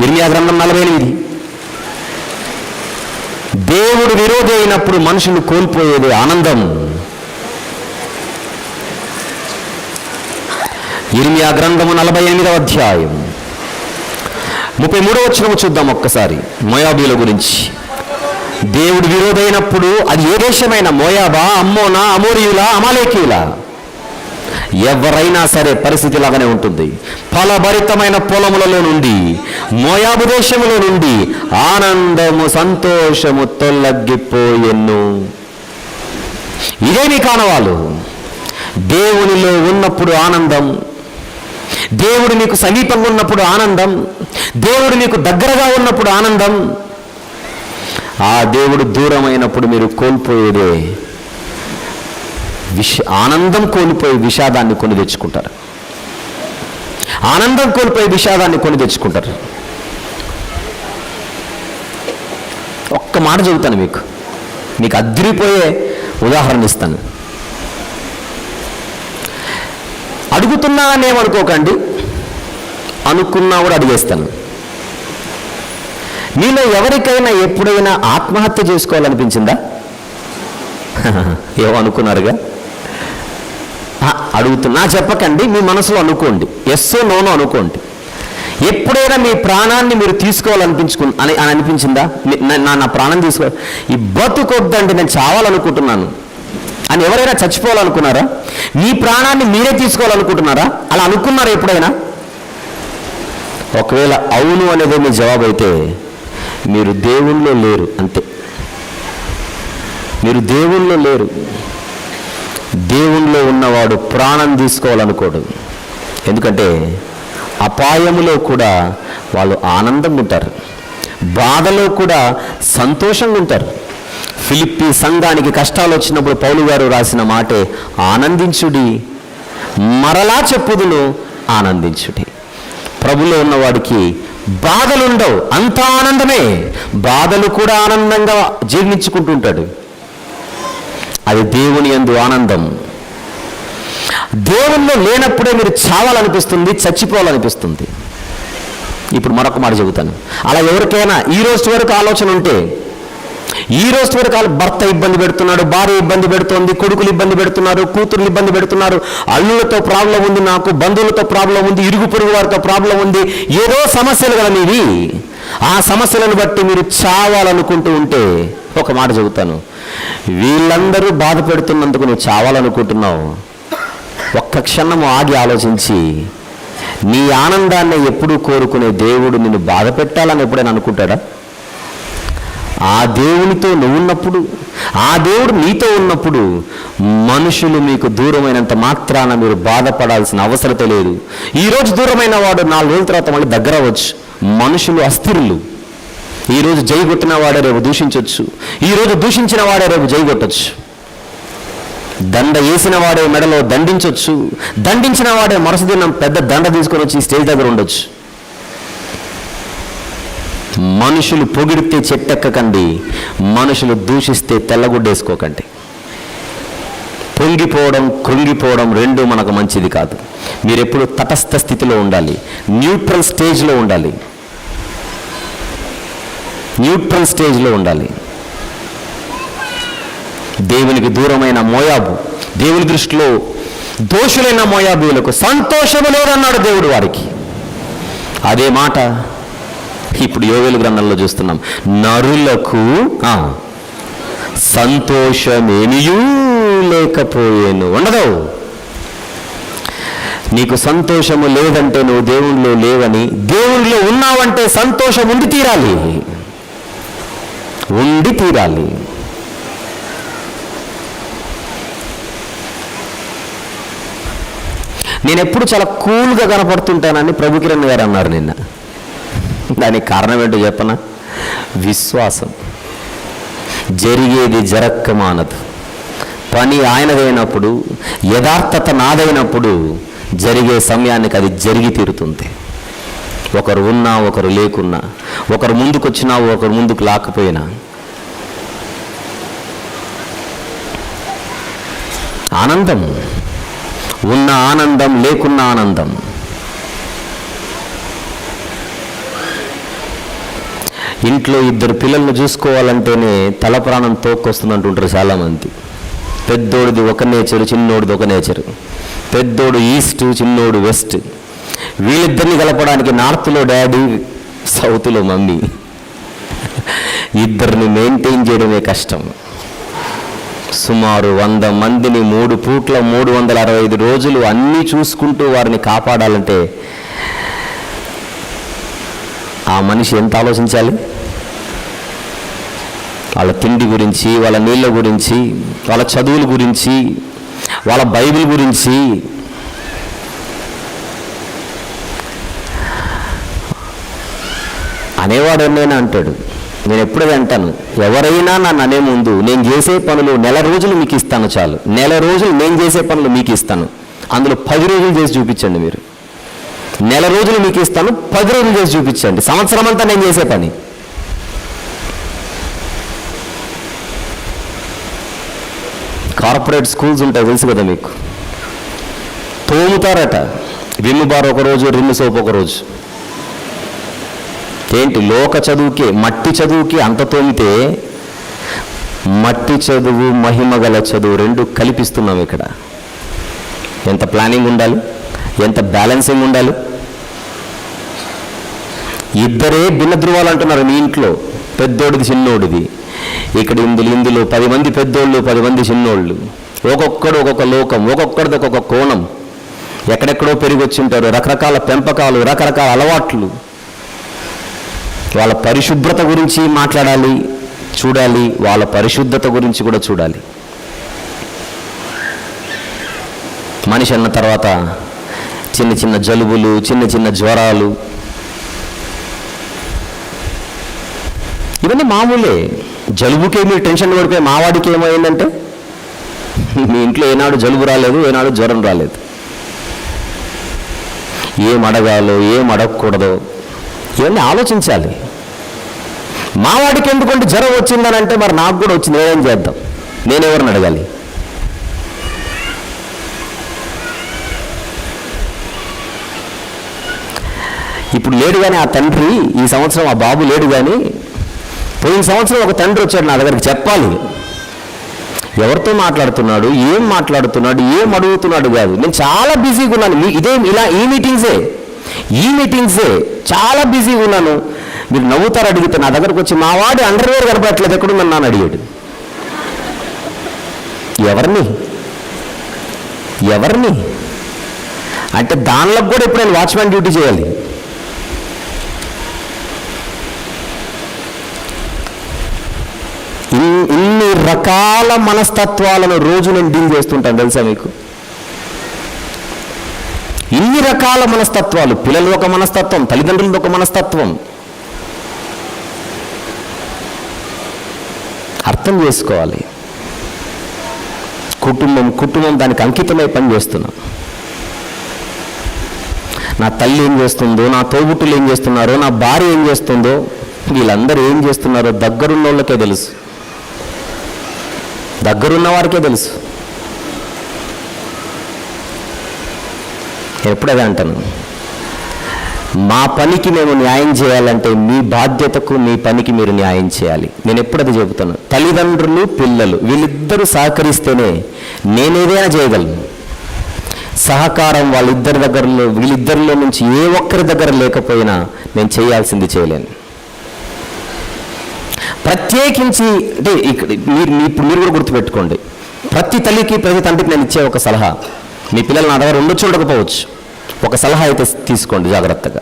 ఇర్మియా గ్రంథం 48. దేవుడు విరోధి అయినప్పుడు మనుషులు కోల్పోయేది ఆనందం. ఇర్మియా గ్రంథము 48వ అధ్యాయం 33వ వచనం చూద్దాం ఒక్కసారి మోయాబీల గురించి. దేవుడు విరోధైనప్పుడు అది ఏ దేశమైనా, మోయాబా, అమ్మోనా, అమోరీయులా, అమాలేకీయులా, ఎవరైనా సరే పరిస్థితి లాగానే ఉంటుంది. ఫలభరితమైన పొలములలో నుండి, మోయాబు దేశములో నుండి ఆనందము సంతోషము తొలగిపోయెను. ఇదే నీ కానవాలు. దేవునిలో ఉన్నప్పుడు ఆనందం, దేవుడు నీకు సమీపంగా ఉన్నప్పుడు ఆనందం, దేవుడు నీకు దగ్గరగా ఉన్నప్పుడు ఆనందం. ఆ దేవుడు దూరమైనప్పుడు మీరు కోల్పోయేదే ఆనందం కోల్పోయి విషాదాన్ని కొని తెచ్చుకుంటారు. ఆనందం కోల్పోయి విషాదాన్ని కొని తెచ్చుకుంటారు. ఒక్క మాట చెబుతాను మీకు అదిరిపోయే ఉదాహరణ ఇస్తాను. అడుగుతున్నానేమనుకోకండి, అనుకున్నా కూడా అడిగేస్తాను. మీలో ఎవరికైనా ఎప్పుడైనా ఆత్మహత్య చేసుకోవాలనిపించిందా? ఏమో అనుకున్నారుగా. అడుగుతున్నా చెప్పకండి, మీ మనసులో అనుకోండి, ఎస్సో నోనో అనుకోండి. ఎప్పుడైనా మీ ప్రాణాన్ని మీరు అని అనిపించిందా? నా ప్రాణం తీసుకో, ఈ బతుకొద్దండి, నేను చావాలనుకుంటున్నాను అని ఎవరైనా చచ్చిపోవాలనుకున్నారా? మీ ప్రాణాన్ని మీరే తీసుకోవాలనుకుంటున్నారా? అలా అనుకున్నారా ఎప్పుడైనా? ఒకవేళ అవును అనేది మీ జవాబు అయితే మీరు దేవుళ్ళో లేరు, అంతే. మీరు దేవుళ్ళో లేరు. దేవుళ్ళో ఉన్నవాడు ప్రాణం తీసుకోవాలనుకోడు. ఎందుకంటే అపాయములో కూడా వాళ్ళు ఆనందంగా ఉంటారు, బాధలో కూడా సంతోషంగా ఉంటారు. ఫిలిప్పీ సంఘానికి కష్టాలు వచ్చినప్పుడు పౌలు గారు రాసిన మాటే ఆనందించుడి, మరలా చెప్పుదును ఆనందించుడి. ప్రభులో ఉన్నవాడికి బాధలుండవు, అంత ఆనందమే. బాధలు కూడా ఆనందంగా జీర్ణించుకుంటూ ఉంటాడు. అది దేవుని యందు ఆనందం. దేవుల్లో లేనప్పుడే మీరు చావాలనిపిస్తుంది, చచ్చిపోవాలనిపిస్తుంది. ఇప్పుడు మరొక మాట చెబుతాను. అలా ఎవరికైనా ఈ రోజు వరకు ఆలోచన ఉంటే, ఈ రోజు వరకు భర్త ఇబ్బంది పెడుతున్నాడు, భార్య ఇబ్బంది పెడుతోంది, కొడుకులు ఇబ్బంది పెడుతున్నారు, కూతుర్లు ఇబ్బంది పెడుతున్నారు, అల్లులతో ప్రాబ్లం ఉంది, నాకు బంధువులతో ప్రాబ్లం ఉంది, ఇరుగు పొరుగు వారితో ప్రాబ్లం ఉంది, ఏదో సమస్యలు కదా మీవి. ఆ సమస్యలను బట్టి మీరు చావాలనుకుంటూ ఉంటే ఒక మాట చెబుతాను, వీళ్ళందరూ బాధ పెడుతున్నందుకు నువ్వు చావాలనుకుంటున్నావు. ఒక్క క్షణము ఆగి ఆలోచించి, నీ ఆనందాన్ని ఎప్పుడూ కోరుకునే దేవుడు నిన్ను బాధ పెట్టాలని ఎప్పుడైనా అనుకుంటాడా? ఆ దేవునితో నువ్వున్నప్పుడు, ఆ దేవుడు నీతో ఉన్నప్పుడు మనుషులు మీకు దూరమైనంత మాత్రాన మీరు బాధపడాల్సిన అవసరత లేదు. ఈరోజు దూరమైన వాడు 4 రోజుల తర్వాత మళ్ళీ దగ్గర అవ్వచ్చు. మనుషులు అస్థిరులు. ఈరోజు జై కొట్టిన వాడే రేపు దూషించవచ్చు, ఈరోజు దూషించిన వాడే రేపు జై కొట్టచ్చు. దండ వేసిన వాడే మెడలో దండించవచ్చు, దండించిన వాడే మరుసటి దినం పెద్ద దండ తీసుకొని వచ్చి స్టేజ్ దగ్గర ఉండొచ్చు. మనుషులు పొగిడితే చెట్టెక్కకండి, మనుషులు దూషిస్తే తెల్లగుడ్డేసుకోకండి. పొంగిపోవడం, కృంగిపోవడం రెండూ మనకు మంచిది కాదు. మీరెప్పుడు తటస్థ స్థితిలో ఉండాలి, న్యూట్రల్ స్టేజ్లో ఉండాలి, న్యూట్రల్ స్టేజ్లో ఉండాలి. దేవునికి దూరమైన మోయాబు, దేవుని దృష్టిలో దోషులైన మోయాబీలకు సంతోషము లేదన్నాడు దేవుడు వారికి. అదే మాట ఇప్పుడు యోవేలు గ్రంథంలో చూస్తున్నాం. నరులకు సంతోషమేమియూ లేకపోయేను. ఉండదు. నీకు సంతోషము లేదంటే నువ్వు దేవునిలో లేవని, దేవునిలో ఉన్నావంటే సంతోషం ఉండి తీరాలి, ఉండి తీరాలి. నేను ఎప్పుడు చాలా కూల్గా కనపడుతుంటానని ప్రభు కిరణ్ గారు అన్నారు నిన్న. దానికి కారణం ఏంటో చెప్పనా? విశ్వాసం. జరిగేది జరక్క మానదు. పని ఆయనదైనప్పుడు, యథార్థత నాదైనప్పుడు జరిగే సమయానికి అది జరిగి తీరుతుంది. ఒకరు ఉన్నా ఒకరు లేకున్నా, ఒకరు ముందుకొచ్చినా ఒకరు ముందుకు లాకపోయినా. ఆనందం, ఉన్న ఆనందం, లేకున్న ఆనందం. ఇంట్లో 2 పిల్లలను చూసుకోవాలంటేనే తల ప్రాణం తోక్కొస్తుందంటుంటారు చాలామంది. పెద్దోడిది ఒక నేచరు, చిన్నోడిది ఒక నేచరు. పెద్దోడు ఈస్ట్, చిన్నోడు వెస్ట్. వీళ్ళిద్దరిని కలపడానికి నార్త్లో డాడీ, సౌత్లో మమ్మీ. ఇద్దరిని మెయింటైన్ చేయడమే కష్టం. సుమారు 100 మందిని 3 పూట్ల 365 రోజులు అన్నీ చూసుకుంటూ వారిని కాపాడాలంటే ఆ మనిషి ఎంత ఆలోచించాలి? వాళ్ళ తిండి గురించి, వాళ్ళ నీళ్ళ గురించి, వాళ్ళ చదువుల గురించి, వాళ్ళ బైబిల్ గురించి. అనేవాడు ఎన్నైనా అంటాడు. నేను ఎప్పుడైనా అంటాను, ఎవరైనా నన్ను అనే ముందు నేను చేసే పనులు 1 రోజులు మీకు ఇస్తాను చాలు. 1 రోజులు నేను చేసే పనులు మీకు ఇస్తాను, అందులో 10 రోజులు చేసి చూపించండి. మీరు 1 రోజులు మీకు ఇస్తాను, 10 రోజులు చేసి చూపించండి. సంవత్సరం అంతా నేను చేసే పని. కార్పొరేట్ స్కూల్స్ ఉంటాయి, తెలుసు కదా మీకు. తోముతారట, విమ్ బార్ ఒకరోజు, రిమ్ సోప్ ఒకరోజు. ఏంటి? లోక చదువుకి, మట్టి చదువుకి అంత తోమితే మట్టి చదువు, మహిమగల చదువు 2 కల్పిస్తున్నాం ఇక్కడ. ఎంత ప్లానింగ్ ఉండాలి, ఎంత బ్యాలెన్సింగ్ ఉండాలి. ఇద్దరే భిన్న ధృవాలు అంటున్నారు మీ ఇంట్లో, పెద్దోడిది చిన్నోడిది. ఇక్కడ ఇందులో 10 మంది పెద్దోళ్ళు, 10 మంది చిన్నోళ్ళు. ఒక్కొక్కడు ఒక్కొక్క లోకం, ఒక్కొక్కడిది ఒక్కొక్క కోణం. ఎక్కడెక్కడో పెరిగి వచ్చి ఉంటారు, రకరకాల పెంపకాలు, రకరకాల అలవాట్లు. వాళ్ళ పరిశుభ్రత గురించి మాట్లాడాలి, చూడాలి. వాళ్ళ పరిశుద్ధత గురించి కూడా చూడాలి. మనిషి అన్న తర్వాత చిన్న చిన్న జలుబులు, చిన్న చిన్న జ్వరాలు, ఇవన్నీ మామూలే. జలుబుకే మీరు టెన్షన్ పడిపోయి మావాడికి ఏమైందంటే, మీ ఇంట్లో ఏనాడు జలుబు రాలేదు, ఏనాడు జ్వరం రాలేదు. ఏం అడగాలో, ఏం అడగకూడదో ఇవన్నీ ఆలోచించాలి. మావాడికి ఎందుకంటే జ్వరం వచ్చిందని అంటే, మరి నాకు కూడా వచ్చింది, నేనేం చేద్దాం? నేనెవరిని అడగాలి? ఇప్పుడు లేడు కానీ ఆ తండ్రి, ఈ సంవత్సరం ఆ బాబు లేడు కానీ పోయిన సంవత్సరం ఒక తండ్రి వచ్చాడు నా దగ్గరికి. చెప్పాలి ఎవరితో మాట్లాడుతున్నాడు, ఏం మాట్లాడుతున్నాడు, ఏం అడుగుతున్నాడు కాదు. నేను చాలా బిజీగా ఉన్నాను, ఈ మీటింగ్సే చాలా బిజీగా ఉన్నాను. మీరు నవ్వుతారు అడిగితే, నా దగ్గరకు వచ్చి మా వాడి అండర్వేర్ కనపడట్లేదు, ఎక్కడుందని నన్ను అడిగాడు. ఎవరిని అంటే దానిలో కూడా ఇప్పుడు నేను వాచ్మెన్ డ్యూటీ చేయాలి. ఇన్ని రకాల మనస్తత్వాలను రోజు నేను డీల్ చేస్తుంటాను, తెలుసా మీకు? ఇన్ని రకాల మనస్తత్వాలు. పిల్లలు ఒక మనస్తత్వం, తల్లిదండ్రులు ఒక మనస్తత్వం. అర్థం చేసుకోవాలి. కుటుంబం దానికి అంకితమై పనిచేస్తున్నాం. నా తల్లి ఏం చేస్తుందో, నా తోబుట్టులు ఏం చేస్తున్నారో, నా భార్య ఏం చేస్తుందో, వీళ్ళందరూ ఏం చేస్తున్నారో దగ్గరున్న వాళ్ళకే తెలుసు, దగ్గరున్న వారికే తెలుసు. ఎప్పుడదే అంటాను, మా పనికి మేము న్యాయం చేయాలంటే మీ బాధ్యతకు, మీ పనికి మీరు న్యాయం చేయాలి. నేను ఎప్పుడది చెబుతాను, తల్లిదండ్రులు, పిల్లలు వీళ్ళిద్దరూ సహకరిస్తేనే నేనేదైనా చేయగలను. సహకారం వీళ్ళిద్దరిలో నుంచి ఏ ఒక్కరి దగ్గర లేకపోయినా నేను చేయాల్సింది చేయలేను. ప్రత్యేకించి అంటే ఇక్కడ మీరు కూడా గుర్తుపెట్టుకోండి, ప్రతి తల్లికి, ప్రతి తండ్రికి నేను ఇచ్చే ఒక సలహా, మీ పిల్లలు నా దగ్గర ఉండొచ్చు, ఉండకపోవచ్చు, ఒక సలహా అయితే తీసుకోండి జాగ్రత్తగా.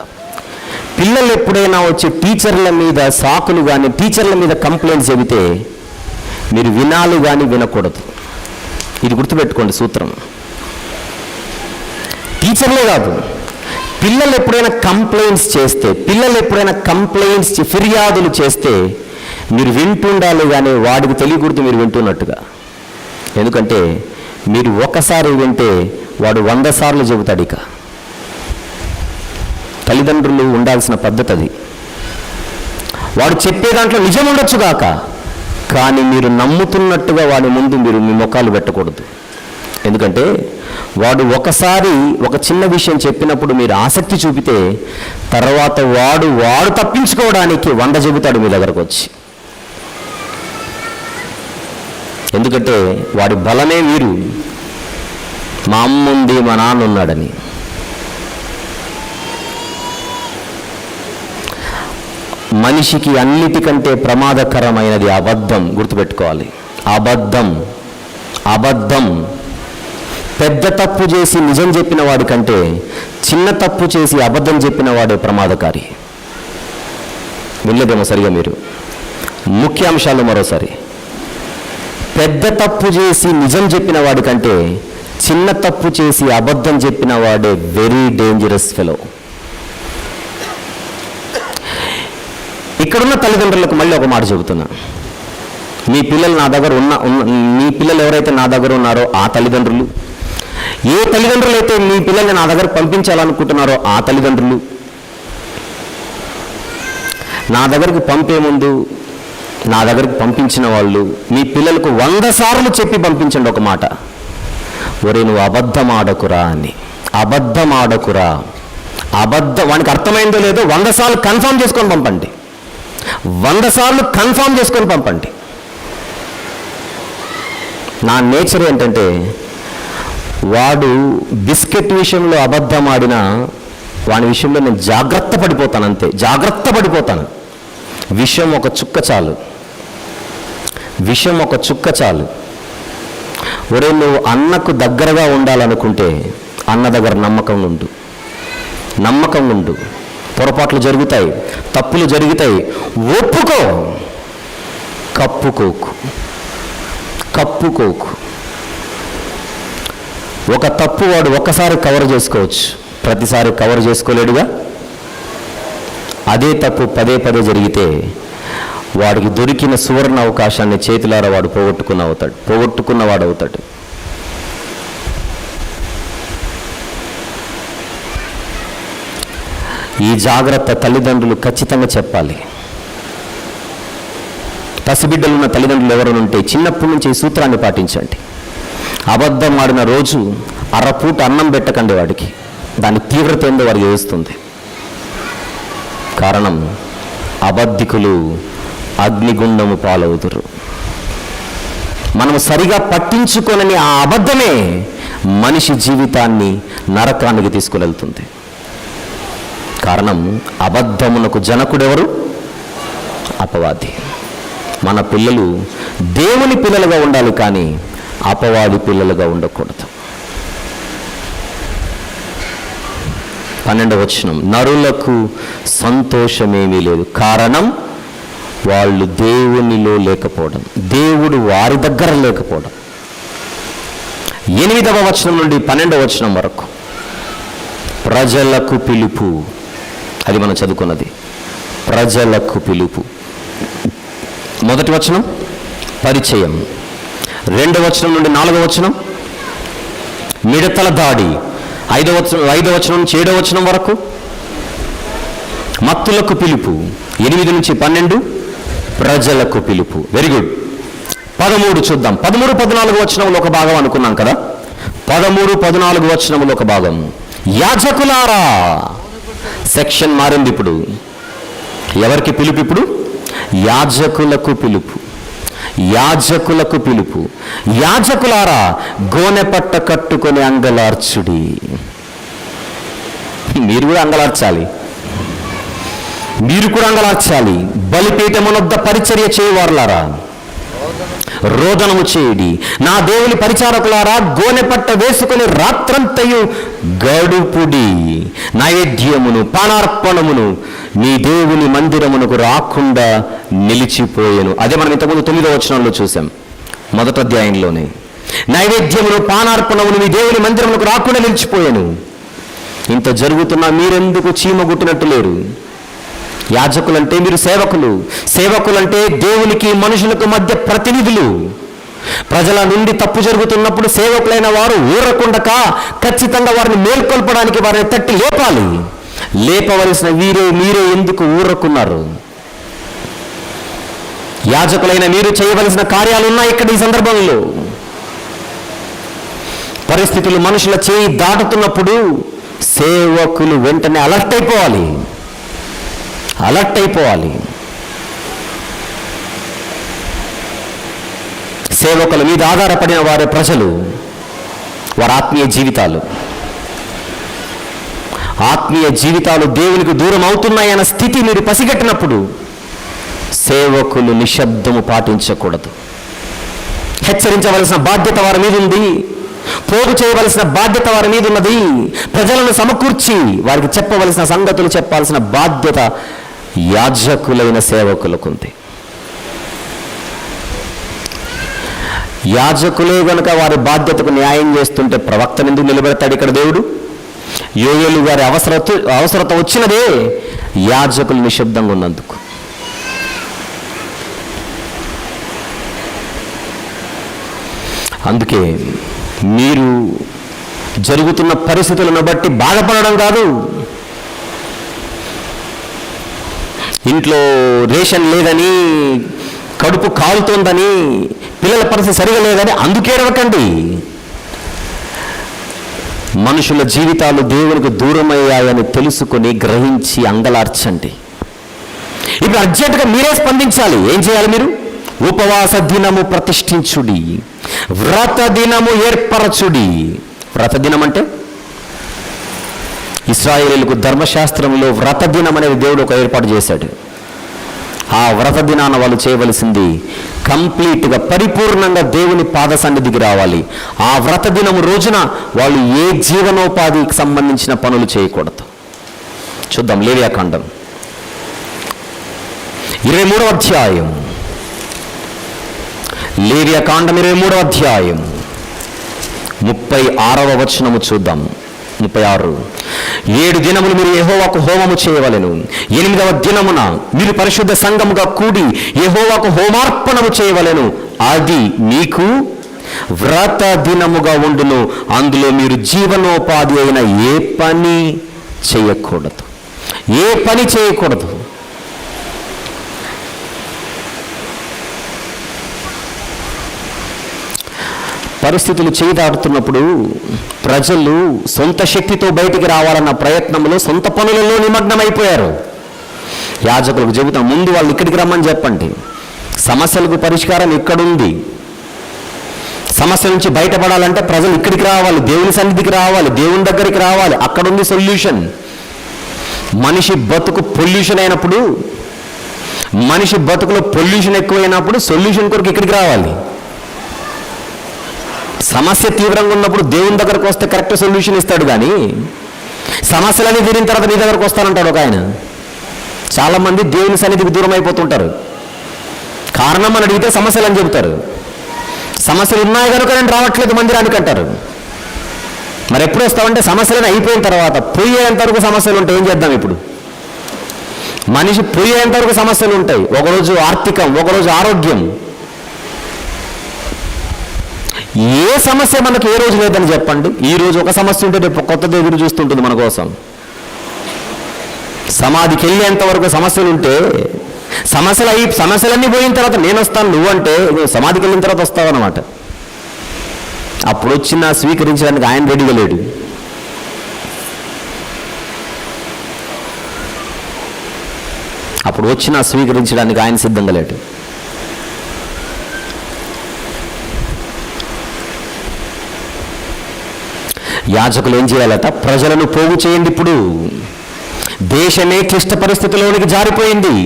పిల్లలు ఎప్పుడైనా వచ్చి టీచర్ల మీద సాకులు కానీ, టీచర్ల మీద కంప్లైంట్స్ చెబితే మీరు వినాలి కానీ వినకూడదు. ఇది గుర్తుపెట్టుకోండి సూత్రం. టీచర్లే కాదు, పిల్లలు ఎప్పుడైనా కంప్లైంట్స్ ఫిర్యాదులు చేస్తే మీరు వింటుండాలి కానీ వాడికి తెలియకూడదు మీరు వింటున్నట్టుగా. ఎందుకంటే మీరు ఒకసారి వింటే వాడు 100 సార్లు చెబుతాడు. ఇక తల్లిదండ్రులు ఉండాల్సిన పద్ధతి అది. వాడు చెప్పే దాంట్లో నిజం ఉండొచ్చు కాక, కానీ మీరు నమ్ముతున్నట్టుగా వాడి ముందు మీరు మీ ముఖాలు పెట్టకూడదు. ఎందుకంటే వాడు ఒకసారి ఒక చిన్న విషయం చెప్పినప్పుడు మీరు ఆసక్తి చూపితే తర్వాత వాడు తప్పించుకోవడానికి 100 చెబుతాడు మీ దగ్గరకు వచ్చి. ఎందుకంటే వాడి బలమే వీరు, మా అమ్మ ఉంది, మా నాన్న ఉన్నాడని. మనిషికి అన్నిటికంటే ప్రమాదకరమైనది అబద్ధం. గుర్తుపెట్టుకోవాలి. అబద్ధం. అబద్ధం. పెద్ద తప్పు చేసి నిజం చెప్పిన వాడి కంటే చిన్న తప్పు చేసి అబద్ధం చెప్పిన వాడే ప్రమాదకారి. వినలేదేమో సరిగా మీరు. ముఖ్యాంశాలు మరోసారి. పెద్ద తప్పు చేసి నిజం చెప్పిన వాడి కంటే చిన్న తప్పు చేసి అబద్ధం చెప్పిన వాడే వెరీ డేంజరస్ ఫెలో. ఇక్కడున్న తల్లిదండ్రులకు మళ్ళీ ఒక మాట చెబుతున్నా. మీ పిల్లలు నా దగ్గర మీ పిల్లలు ఎవరైతే నా దగ్గర ఉన్నారో ఆ తల్లిదండ్రులు, ఏ తల్లిదండ్రులు అయితే మీ పిల్లల్ని నా దగ్గర పంపించాలనుకుంటున్నారో ఆ తల్లిదండ్రులు, నా దగ్గరికి పంపే ముందు నా దగ్గరికి పంపించిన వాళ్ళు మీ పిల్లలకు 100 సార్లు చెప్పి పంపించండి ఒక మాట. ఒరే నువ్వు అబద్ధం ఆడకురా అని. అబద్ధం ఆడకురా. వానికి అర్థమైందో లేదో 100 సార్లు కన్ఫర్మ్ చేసుకొని పంపండి. 100 సార్లు కన్ఫర్మ్ చేసుకొని పంపండి. నా నేచర్ ఏంటంటే వాడు బిస్కెట్ విషయంలో అబద్ధం ఆడినా వాని విషయంలో నేను జాగ్రత్త పడిపోతాను. అంతే, జాగ్రత్త పడిపోతాను. విషయం ఒక చుక్క చాలు. విషయం ఒక చుక్క చాలు. ఒరే నువ్వు అన్నకు దగ్గరగా ఉండాలనుకుంటే అన్న దగ్గర నమ్మకం ఉండు. నమ్మకం ఉండు. పొరపాట్లు జరుగుతాయి, తప్పులు జరుగుతాయి, ఒప్పుకో. కప్పుకోకు. కప్పుకోకు. ఒక తప్పు వాడు ఒక్కసారి కవర్ చేసుకోవచ్చు, ప్రతిసారి కవర్ చేసుకోలేడుగా. అదే తప్పు పదే జరిగితే వాడికి దొరికిన సువర్ణ అవకాశాన్ని చేతులారా వాడు పోగొట్టుకున్నవాడు అవుతాడు. ఈ జాగ్రత్త తల్లిదండ్రులు ఖచ్చితంగా చెప్పాలి. పసిబిడ్డలున్న తల్లిదండ్రులు ఎవరైనా ఉంటే చిన్నప్పటి నుంచి ఈ సూత్రాన్ని పాటించండి. అబద్ధం ఆడిన రోజు అరపూట అన్నం పెట్టకండి వాడికి. దాని తీవ్రత ఏందో వారికి తెలుస్తుంది. కారణం అబద్ధికులు అగ్నిగుండము పాలవుతురు. మనము సరిగా పట్టించుకోనని ఆ అబద్ధమే మనిషి జీవితాన్ని నరకానికి తీసుకువెళ్తుంది. కారణం అబద్ధమునకు జనకుడెవరు? అపవాది. మన పిల్లలు దేవుని పిల్లలుగా ఉండాలి, కానీ అపవాది పిల్లలుగా ఉండకూడదు. 12వ వచనం, నరులకు సంతోషమేమీ లేదు, కారణం వాళ్ళు దేవునిలో లేకపోవడం, దేవుడు వారి దగ్గర లేకపోవడం. 8వ వచనం నుండి 12వ వచనం వరకు ప్రజలకు పిలుపు. అది మనం చదువుకున్నది. ప్రజలకు పిలుపు. మొదటి వచనం పరిచయం. 2వ వచనం నుండి 4వ వచనం మిడతల దాడి. 5వ వచనం నుంచి 7వ వచనం వరకు మత్తులకు పిలుపు. 8 నుంచి 12 ప్రజలకు పిలుపు. Very good. 13 చూద్దాం. 13, 14 వచనంలో ఒక భాగం అనుకున్నాం కదా. 13, 14 వచనంలో ఒక భాగం. యాజకులారా. సెక్షన్ మారింది ఇప్పుడు. ఎవరికి పిలుపు ఇప్పుడు? యాజకులకు పిలుపు. యాజకులకు పిలుపు. యాజకులారా గోనె పట్ట కట్టుకొని అంగలార్చుడి. మీరు కూడా అంగలార్చాలి. మీరు కూడా అంగలార్చాలి. బలిపీఠమునొద్ద పరిచర్య చేయవారులారా రోదనము చేయుడి. నా దేవుని పరిచారకులారా గోనె పట్ట వేసుకుని రాత్రంతయు గడుపుడి. నైవేద్యమును పానార్పణమును నీ దేవుని మందిరమునకు రాకుండా నిలిచిపోయెను. అదే మనం ఇంతకుముందు 9వ వచనంలో చూసాం, మొదటి అధ్యాయంలోనే. నైవేద్యమును పానార్పణమును నీ దేవుని మందిరమునకు రాకుండా నిలిచిపోయాను. ఇంత జరుగుతున్నా మీరెందుకు చీమగుట్టినట్టు లేరు? యాజకులంటే మీరు సేవకులు. సేవకులంటే దేవునికి మనుషులకు మధ్య ప్రతినిధులు. ప్రజల నుండి తప్పు జరుగుతున్నప్పుడు సేవకులైన వారు ఊరకుండక ఖచ్చితంగా వారిని మేల్కొల్పడానికి వారిని తట్టి లేపాలి. లేపవలసిన మీరే ఎందుకు ఊరకున్నారు? యాజకులైన మీరు చేయవలసిన కార్యాలు ఉన్నాయి ఇక్కడ. ఈ సందర్భంలో పరిస్థితులు మనుషుల చేయి దాటుతున్నప్పుడు సేవకులు వెంటనే అలర్ట్ అయిపోవాలి. సేవకుల మీద ఆధారపడిన వారి ప్రజలు, వారి ఆత్మీయ జీవితాలు దేవునికి దూరం అవుతున్నాయన్న స్థితి మీరు పసిగట్టినప్పుడు సేవకులు నిశ్శబ్దము పాటించకూడదు. హెచ్చరించవలసిన బాధ్యత వారి మీద ఉంది. పోగు చేయవలసిన బాధ్యత వారి మీద ఉన్నది. ప్రజలను సమకూర్చి వారికి చెప్పవలసిన సంగతులు చెప్పాల్సిన బాధ్యత యాజకులైన సేవకులకు ఉంది. యాజకులే గనుక వారి బాధ్యతకు న్యాయం చేస్తుంటే ప్రవక్తను ఎందుకు నిలబెడతాడు ఇక్కడ దేవుడు? యోయేలు గారి అవసరత వచ్చినదే యాజకులు నిశ్శబ్దంగా ఉన్నందుకు. అందుకే మీరు జరుగుతున్న పరిస్థితులను బట్టి బాధపడడం కాదు, ఇంట్లో రేషన్ లేదని, కడుపు కాలుతోందని, పిల్లల పరిస్థితి సరిగా లేదని అందుకేడవకండి. మనుషుల జీవితాలు దేవునికి దూరమయ్యాయని తెలుసుకొని గ్రహించి అంగలార్చండి. ఇప్పుడు అర్జెంటుగా మీరే స్పందించాలి. ఏం చేయాలి మీరు? ఉపవాస దినము ప్రతిష్ఠించుడి, వ్రత దినము ఏర్పరచుడి. వ్రత దినం అంటే ఇశ్రాయేలుకు ధర్మశాస్త్రంలో వ్రత దినం అనేది దేవుడు ఒక ఏర్పాటు చేశాడు. ఆ వ్రత దినాన వాళ్ళు చేయవలసింది కంప్లీట్గా పరిపూర్ణంగా దేవుని పాద సన్నిధికి రావాలి. ఆ వ్రత దినము రోజున వాళ్ళు ఏ జీవనోపాధికి సంబంధించిన పనులు చేయకూడదు. చూద్దాం లేవియాకాండం 23వ అధ్యాయం. లేవియాకాండం 23వ అధ్యాయం 36వ వచనము చూద్దాం. 36. 7 దినములు మీరు యెహోవాకు హోమము చేయవలెను. 8వ దినమున మీరు పరిశుద్ధ సంఘముగా కూడి యెహోవాకు హోమార్పణము చేయవలెను. అది మీకు వ్రత దినముగా ఉండును. అందులో మీరు జీవనోపాధి అయిన ఏ పని చేయకూడదు. ఏ పని చేయకూడదు. పరిస్థితులు చేదాడుతున్నప్పుడు ప్రజలు సొంత శక్తితో బయటికి రావాలన్న ప్రయత్నంలో సొంత పనులలో నిమగ్నమైపోయారు. యాజకులకు చెబుతాం, ముందు వాళ్ళు ఇక్కడికి రమ్మని చెప్పండి. సమస్యలకు పరిష్కారం ఇక్కడుంది. సమస్య నుంచి బయటపడాలంటే ప్రజలు ఇక్కడికి రావాలి, దేవుని సన్నిధికి రావాలి, దేవుని దగ్గరికి రావాలి. అక్కడుంది సొల్యూషన్. మనిషి బతుకు పొల్యూషన్ అయినప్పుడు, మనిషి బతుకులో పొల్యూషన్ ఎక్కువైనప్పుడు సొల్యూషన్ కొరకు ఇక్కడికి రావాలి. సమస్య తీవ్రంగా ఉన్నప్పుడు దేవుని దగ్గరకు వస్తే కరెక్ట్ సొల్యూషన్ ఇస్తాడు. కానీ సమస్యలన్నీ తీరిన తర్వాత నీ దగ్గరకు వస్తానంటాడు ఒక ఆయన. చాలామంది దేవుని సన్నిధికి దూరం అయిపోతుంటారు. కారణం అని అడిగితే సమస్యలు అని చెబుతారు. సమస్యలు ఉన్నాయి కనుక నేను రావట్లేదు మందిరానికి అంటారు. మరి ఎప్పుడు వస్తామంటే సమస్యలను అయిపోయిన తర్వాత. పోయేంత వరకు సమస్యలు ఉంటాయి. ఏం చేద్దాం ఇప్పుడు? మనిషి పోయేంత వరకు సమస్యలు ఉంటాయి. ఒకరోజు ఆర్థికం, ఒకరోజు ఆరోగ్యం. ఏ సమస్య మనకు ఏ రోజు లేదని చెప్పండి. ఈ రోజు ఒక సమస్య ఉంటే రేపు కొత్తది ఎదురు చూస్తుంటుంది మన కోసం. సమాధికి వెళ్ళేంత వరకు సమస్యలు ఉంటే సమస్యలన్నీ పోయిన తర్వాత నేను వస్తాను నువ్వు అంటే సమాధికి వెళ్ళిన తర్వాత వస్తావు అన్నమాట. అప్పుడు వచ్చినా స్వీకరించడానికి ఆయన రెడీగా లేడు. అప్పుడు వచ్చినా స్వీకరించడానికి ఆయన సిద్ధంగా లేడు. యాజకులు ఏం చేయాలట? ప్రజలను పోగు చేయండి. ఇప్పుడు దేశమే క్లిష్ట పరిస్థితిలోనికి జారిపోయింది.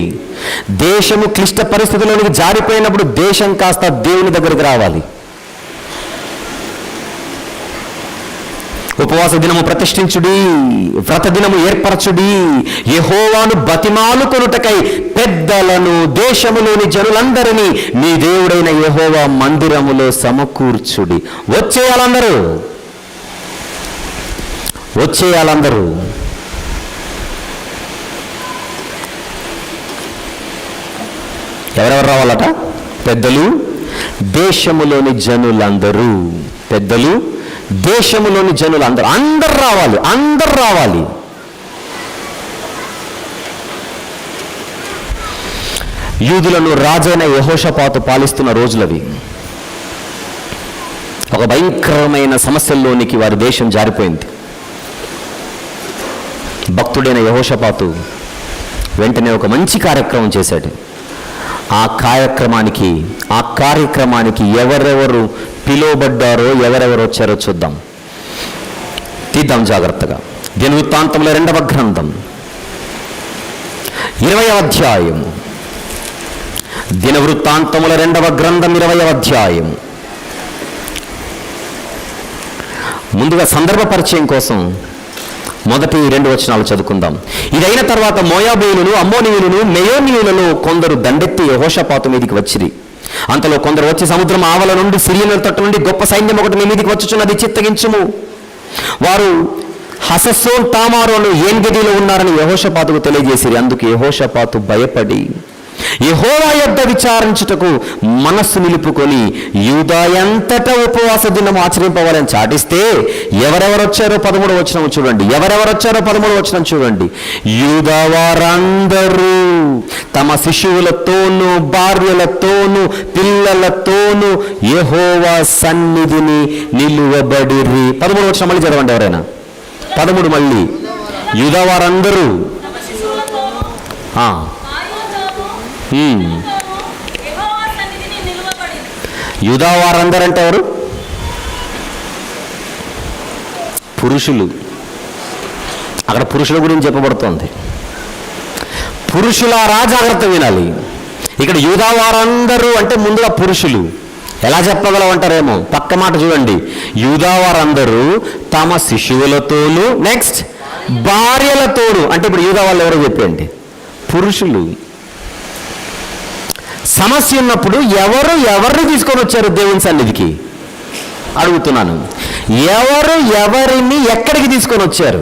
దేశము క్లిష్ట పరిస్థితిలోనికి జారిపోయినప్పుడు దేశం కాస్త దేవుని దగ్గరికి రావాలి. ఉపవాస దినము ప్రతిష్ఠించుడి, వ్రత దినము ఏర్పరచుడి, యెహోవాను బతిమాలు కొనుటకై పెద్దలను దేశములోని జనులందరినీ మీ దేవుడైన యెహోవా మందిరములో సమకూర్చుడి. వచ్చేయాలందరూ. ఎవరెవరు రావాలట? పెద్దలు, దేశములోని జనులందరూ. పెద్దలు, దేశములోని జనులందరూ. అందరు రావాలి. యూదులను రాజైన యెహోషాపాతు పాలిస్తున్న రోజులవి. ఒక భయంకరమైన సమస్యల్లోనికి వారి దేశం జారిపోయింది. భక్తుడైన యెహోషాపాతు వెంటనే ఒక మంచి కార్యక్రమం చేశాడు. ఆ కార్యక్రమానికి ఎవరెవరు పిలువబడ్డారో, ఎవరెవరు వచ్చారో చూద్దాం. తీద్దాం జాగ్రత్తగా. దినవృత్తాంతంలో 2వ గ్రంథం 20వ అధ్యాయం దినవృత్తాంతముల 2వ గ్రంథం 20వ అధ్యాయం. ముందుగా సందర్భ పరిచయం కోసం మొదటి 2 వచనాలు చదువుకుందాం. ఇదైన తర్వాత మోయాబీయులను, అమ్మోనీయులను, మెయోనీయులను కొందరు దండెత్తి యెహోషాపాతు మీదికి వచ్చిరి. అంతలో కొందరు వచ్చి, సముద్రం ఆవల నుండి సిరియనుల తట్టు నుండి గొప్ప సైన్యం ఒకటి మీ మీదికి వచ్చుచున్నది, చిత్తగించుము. వారు హససోన్ తామారు అను ఏన్గెదీలో ఉన్నారని యెహోషాపాతుకు తెలియజేసిరి. అందుకు యెహోషాపాతు భయపడి యెహోవా యొద్ద విచారించుటకు మనస్సు నిలుపుకొని యూదాయంతటా ఉపవాస దినం ఆచరింపవాలని చాటిస్తే ఎవరెవరు వచ్చారో 13వ వచనం చూడండి. ఎవరెవరు వచ్చారో 13వ వచనం చూడండి. యూదా వారందరూ తమ శిశువులతోనూ, భార్యలతోనూ, పిల్లలతోనూ యెహోవా సన్నిధిని నిలువబడిరి. 13వ వచనం మళ్ళీ చదవండి ఎవరైనా. 13 మళ్ళీ. యూదా వారందరూ యూదా వారందరూ అంటే ఎవరు? పురుషులు. అక్కడ పురుషుల గురించి చెప్పబడుతోంది. పురుషులారా జాగ్రత్త వినాలి. ఇక్కడ యూదా వారందరూ అంటే ముందుగా పురుషులు. ఎలా చెప్పగలవంటారేమో, పక్క మాట చూడండి. యూదా వారందరూ తమ శిశువులతోనూ, నెక్స్ట్ భార్యలతోనూ. అంటే ఇప్పుడు యూదా వాళ్ళు ఎవరో చెప్పండి, పురుషులు. సమస్య ఉన్నప్పుడు ఎవరిని తీసుకొని వచ్చారు దేవుని సన్నిధికి అడుగుతున్నాను. ఎవరిని ఎక్కడికి తీసుకొని వచ్చారు?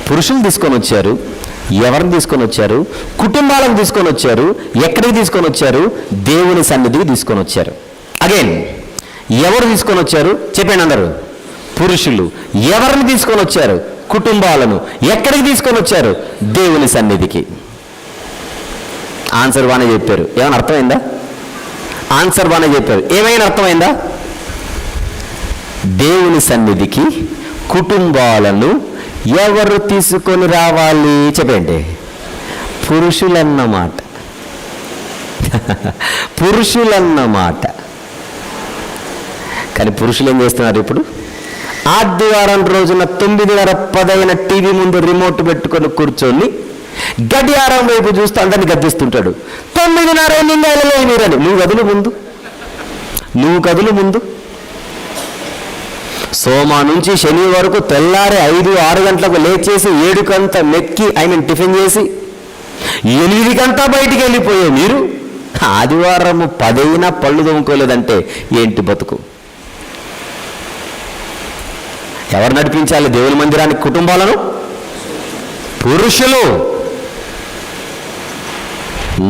పురుషులు తీసుకొని వచ్చారు. ఎవరిని తీసుకొని వచ్చారు? కుటుంబాలను తీసుకొని వచ్చారు. ఎక్కడికి తీసుకొని వచ్చారు? దేవుని సన్నిధికి తీసుకొని వచ్చారు. అగైన్ ఎవరు తీసుకొని వచ్చారు చెప్పండి అందరూ? పురుషులు. ఎవరిని తీసుకొని వచ్చారు? కుటుంబాలను. ఎక్కడికి తీసుకొని వచ్చారు? దేవుని సన్నిధికి. ఆన్సర్ బాగానే చెప్పారు. ఏమైనా అర్థమైందా? ఆన్సర్ బాగానే చెప్పారు. ఏమైనా అర్థమైందా? దేవుని సన్నిధికి కుటుంబాలను ఎవరు తీసుకొని రావాలి చెప్పండి? పురుషులన్నమాట. పురుషులన్నమాట. కానీ పురుషులు ఏం చేస్తున్నారు ఇప్పుడు? ఆదివారం రోజున 9:10 టీవీ ముందు రిమోట్ పెట్టుకొని కూర్చొని గడియారం వైపు చూస్తూ అందరినీ గద్దిస్తుంటాడు. 9:30 మీరని. నువ్వు కదులు ముందు. సోమ నుంచి శని వరకు తెల్లారి 5-6 గంటలకు లేచేసి 7కంతా మెక్కి టిఫిన్ చేసి 8కంతా బయటికి వెళ్ళిపోయావు మీరు. ఆదివారం 10 పళ్ళు తోముకోలేదంటే ఏంటి బతుకు? ఎవరు నడిపించాలి దేవుని మందిరానికి కుటుంబాలను? పురుషులు.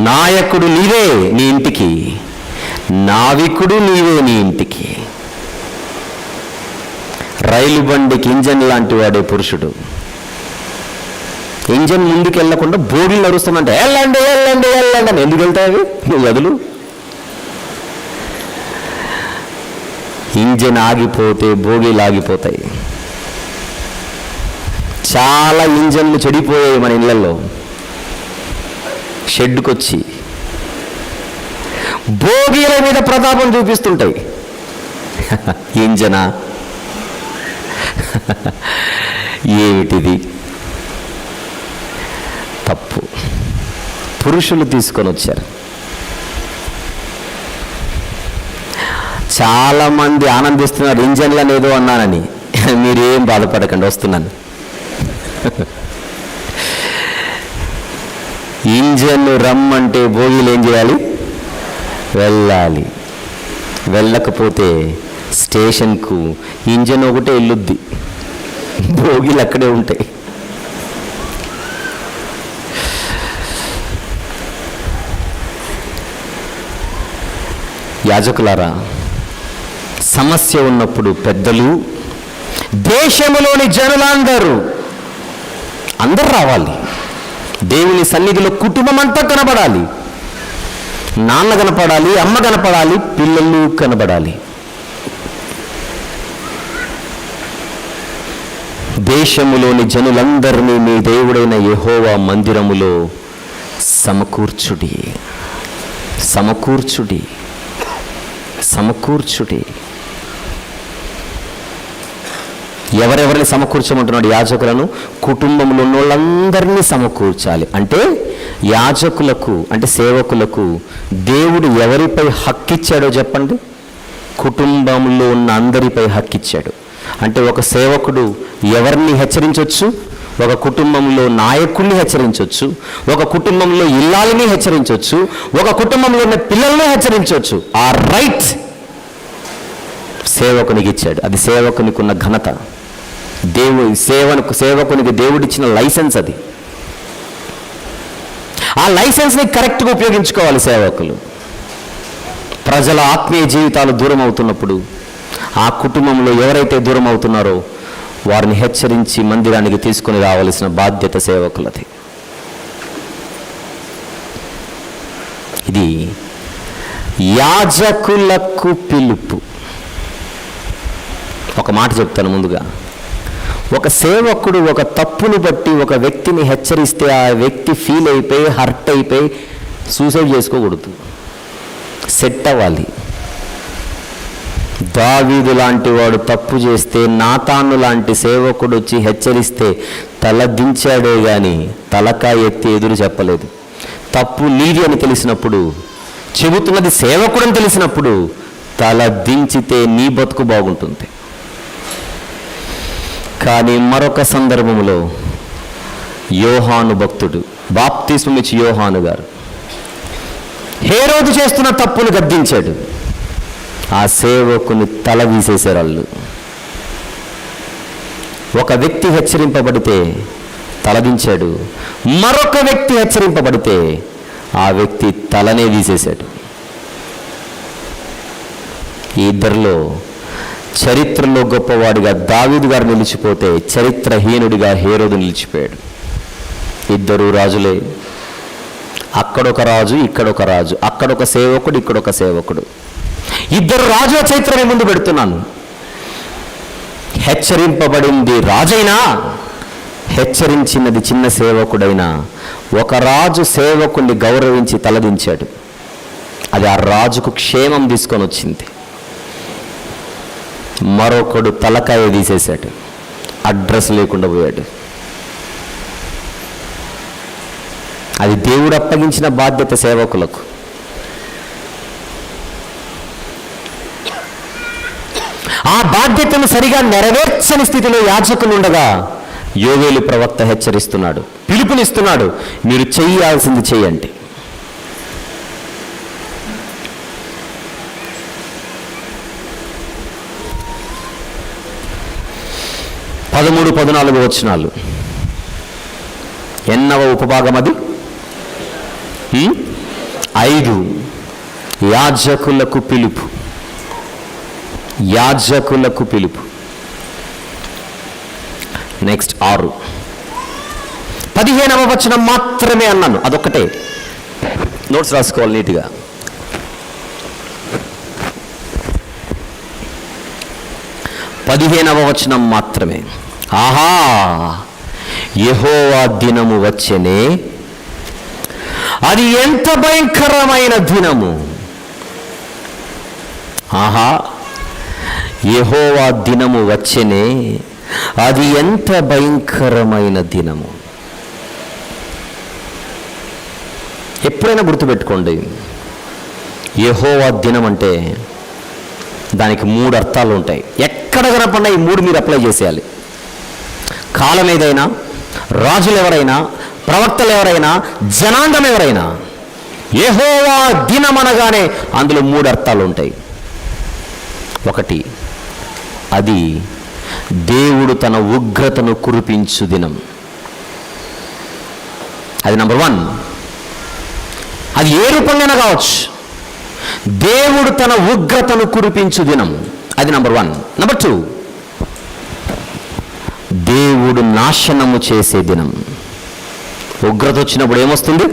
నాయకుడు నీవే నీ ఇంటికి, నావికుడు నీవే నీ ఇంటికి. రైలు బండికి ఇంజన్ లాంటి వాడే పురుషుడు. ఇంజన్ ముందుకు వెళ్ళకుండా బోడీలు నడుస్తుందంటే వెళ్ళండి వెళ్ళండి వెళ్ళండి అని. ఎందుకు వెళ్తాయి? నువ్వు వదులు. ఇంజన్ ఆగిపోతే బోగీలు ఆగిపోతాయి. చాలా ఇంజన్లు చెడిపోయాయి మన ఇళ్లలో. షెడ్డుకొచ్చి బోగీల మీద ప్రతాపం చూపిస్తుంటాయి. ఇంజనా? ఏమిటిది? తప్పు. పురుషులు తీసుకొని వచ్చారు. చాలామంది ఆనందిస్తున్నారు ఇంజన్లను ఏదో అన్నానని. మీరేం బాధపడకండి, వస్తున్నాను. ఇంజన్ రమ్మంటే బోగీలు ఏం చేయాలి? వెళ్ళాలి. వెళ్ళకపోతే స్టేషన్కు ఇంజన్ ఒకటే వెళ్ళుద్ది, బోగీలు అక్కడే ఉంటాయి. యాజకులారా, సమస్య ఉన్నప్పుడు పెద్దలు, దేశంలోని జనులందరూ అందరూ రావాలి. దేవుని సన్నిధిలో కుటుంబం అంతా కనబడాలి. నాన్న కనపడాలి, అమ్మ కనపడాలి, పిల్లలు కనబడాలి. దేశములోని జనులందరినీ మీ దేవుడైన యెహోవా మందిరములో సమకూర్చుడి. సమకూర్చుడి. సమకూర్చుడి. ఎవరెవరిని సమకూర్చమంటున్నాడు? యాజకులను, కుటుంబంలో ఉన్న వాళ్ళందరినీ సమకూర్చాలి. అంటే యాజకులకు, అంటే సేవకులకు దేవుడు ఎవరిపై హక్కిచ్చాడో చెప్పండి? కుటుంబంలో ఉన్న అందరిపై హక్కిచ్చాడు. అంటే ఒక సేవకుడు ఎవరిని హెచ్చరించవచ్చు? ఒక కుటుంబంలో నాయకుల్ని హెచ్చరించవచ్చు, ఒక కుటుంబంలో ఇల్లాలని హెచ్చరించవచ్చు, ఒక కుటుంబంలో ఉన్న పిల్లల్ని హెచ్చరించవచ్చు. ఆ రైట్ సేవకునికి ఇచ్చాడు. అది సేవకునికి ఉన్న ఘనత. సేవకునికి దేవుడిచ్చిన లైసెన్స్ అది. ఆ లైసెన్స్ని కరెక్ట్గా ఉపయోగించుకోవాలి సేవకులు. ప్రజల ఆత్మీయ జీవితాలు దూరం అవుతున్నప్పుడు, ఆ కుటుంబంలో ఎవరైతే దూరం అవుతున్నారో వారిని హెచ్చరించి మందిరానికి తీసుకొని రావాల్సిన బాధ్యత సేవకులది. ఇది యాజకులకు పిలుపు. ఒక మాట చెప్తాను ముందుగా. ఒక సేవకుడు ఒక తప్పును బట్టి ఒక వ్యక్తిని హెచ్చరిస్తే ఆ వ్యక్తి ఫీల్ అయిపోయి, హర్ట్ అయిపోయి సూసైడ్ చేసుకోకూడదు. సెట్ అవ్వాలి. దావీదు లాంటి వాడు తప్పు చేస్తే నాతాను లాంటి సేవకుడు వచ్చి హెచ్చరిస్తే తల దించాడే కానీ తలకాయ ఎత్తి ఎదురు చెప్పలేదు. తప్పు నీది అని తెలిసినప్పుడు, చెబుతున్నది సేవకుడని తెలిసినప్పుడు తల దించితే నీ బతుకు బాగుంటుంది. కానీ మరొక సందర్భంలో యోహాను భక్తుడు, బాప్తిస్మం ఇచ్చి యోహాను గారు హేరోదు చేస్తున్న తప్పును గద్దించాడు. ఆ సేవకుని తల తీసేశారు వాళ్ళు. ఒక వ్యక్తి హెచ్చరింపబడితే తలదించాడు, మరొక వ్యక్తి హెచ్చరింపబడితే ఆ వ్యక్తి తలనే తీసేశాడు. ఈ ఇద్దరిలో చరిత్రలో గొప్పవాడిగా దావీదు గారు నిలిచిపోతే చరిత్రహీనుడిగా హేరోదు నిలిచిపోయాడు. ఇద్దరు రాజులే. అక్కడొక రాజు, ఇక్కడొక రాజు, అక్కడొక సేవకుడు, ఇక్కడొక సేవకుడు. ఇద్దరు రాజుల చరిత్రని ముందు పెడుతున్నాను. హెచ్చరింపబడింది రాజైనా, హెచ్చరించినది చిన్న సేవకుడైనా, ఒక రాజు సేవకుడిని గౌరవించి తలదించాడు. అది ఆ రాజుకు క్షేమం తీసుకొని వచ్చింది. మరొకడు తలకాయ తీసేశాడు, అడ్రస్ లేకుండా పోయాడు. అది దేవుడు అప్పగించిన బాధ్యత సేవకులకు. ఆ బాధ్యతను సరిగా నెరవేర్చని స్థితిలో యాజకులు ఉండగా యోవేలు ప్రవక్త హెచ్చరిస్తున్నాడు, పిలుపునిస్తున్నాడు, మీరు చెయ్యాల్సింది చెయ్యండి. పదమూడు 14 వచనాలు. ఎన్నవ ఉపభాగం అది? 5. యాజకులకు పిలుపు. యాజకులకు పిలుపు. నెక్స్ట్ 6. 15వ వచనం మాత్రమే అన్నాను, అదొక్కటే. నోట్స్ రాసుకోవాలి నీట్గా. 15వ వచనం మాత్రమే. ఆహా, యెహోవా దినము వచ్చెనే, అది ఎంత భయంకరమైన దినము. ఆహా, యెహోవా దినము వచ్చెనే, అది ఎంత భయంకరమైన దినము. ఎప్పుడైనా గుర్తుపెట్టుకోండి, యెహోవా దినం అంటే దానికి 3 అర్థాలు ఉంటాయి. ఎక్కడ కనపడినా ఈ 3 మీరు అప్లై చేసేయాలి. కాలం ఏదైనా, రాజులు ఎవరైనా, ప్రవక్తలు ఎవరైనా, జనాంగం ఎవరైనా, యెహోవా దినం అనగానే అందులో 3 అర్థాలు ఉంటాయి. 1, అది దేవుడు తన ఉగ్రతను కురిపించు దినం. అది నంబర్ 1. అది ఏ రూపంగా కావచ్చు, దేవుడు తన ఉగ్రతను కురిపించు దినం. అది నంబర్ 1. నంబర్ 2, దేవుడు నాశనము చేసే దినం. ఉగ్రత వచ్చినప్పుడు ఏమొస్తుంది?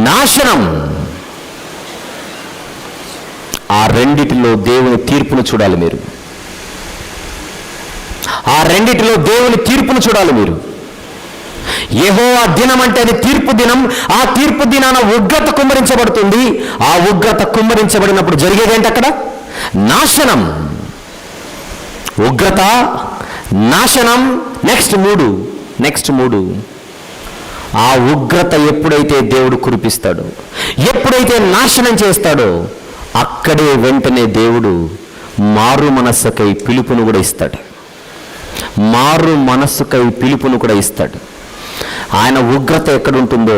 నాశనం. ఆ రెండిటిలో దేవుని తీర్పును చూడాలి మీరు. ఆ రెండిటిలో దేవుని తీర్పును చూడాలి మీరు. యెహోవా దినం అంటే అది తీర్పు దినం. ఆ తీర్పు దినాన ఉగ్రత కుమ్మరించబడుతుంది. ఆ ఉగ్రత కుమ్మరించబడినప్పుడు జరిగేదేంటి? అక్కడ నాశనం. ఉగ్రత, నాశనం, నెక్స్ట్ మూడు. ఆ ఉగ్రత ఎప్పుడైతే దేవుడు కురిపిస్తాడో, ఎప్పుడైతే నాశనం చేస్తాడో, అక్కడే వెంటనే దేవుడు మారు మనస్సుకై పిలుపును కూడా ఇస్తాడు. మారు మనస్సుకై పిలుపును కూడా ఇస్తాడు. ఆయన ఉగ్రత ఎక్కడుంటుందో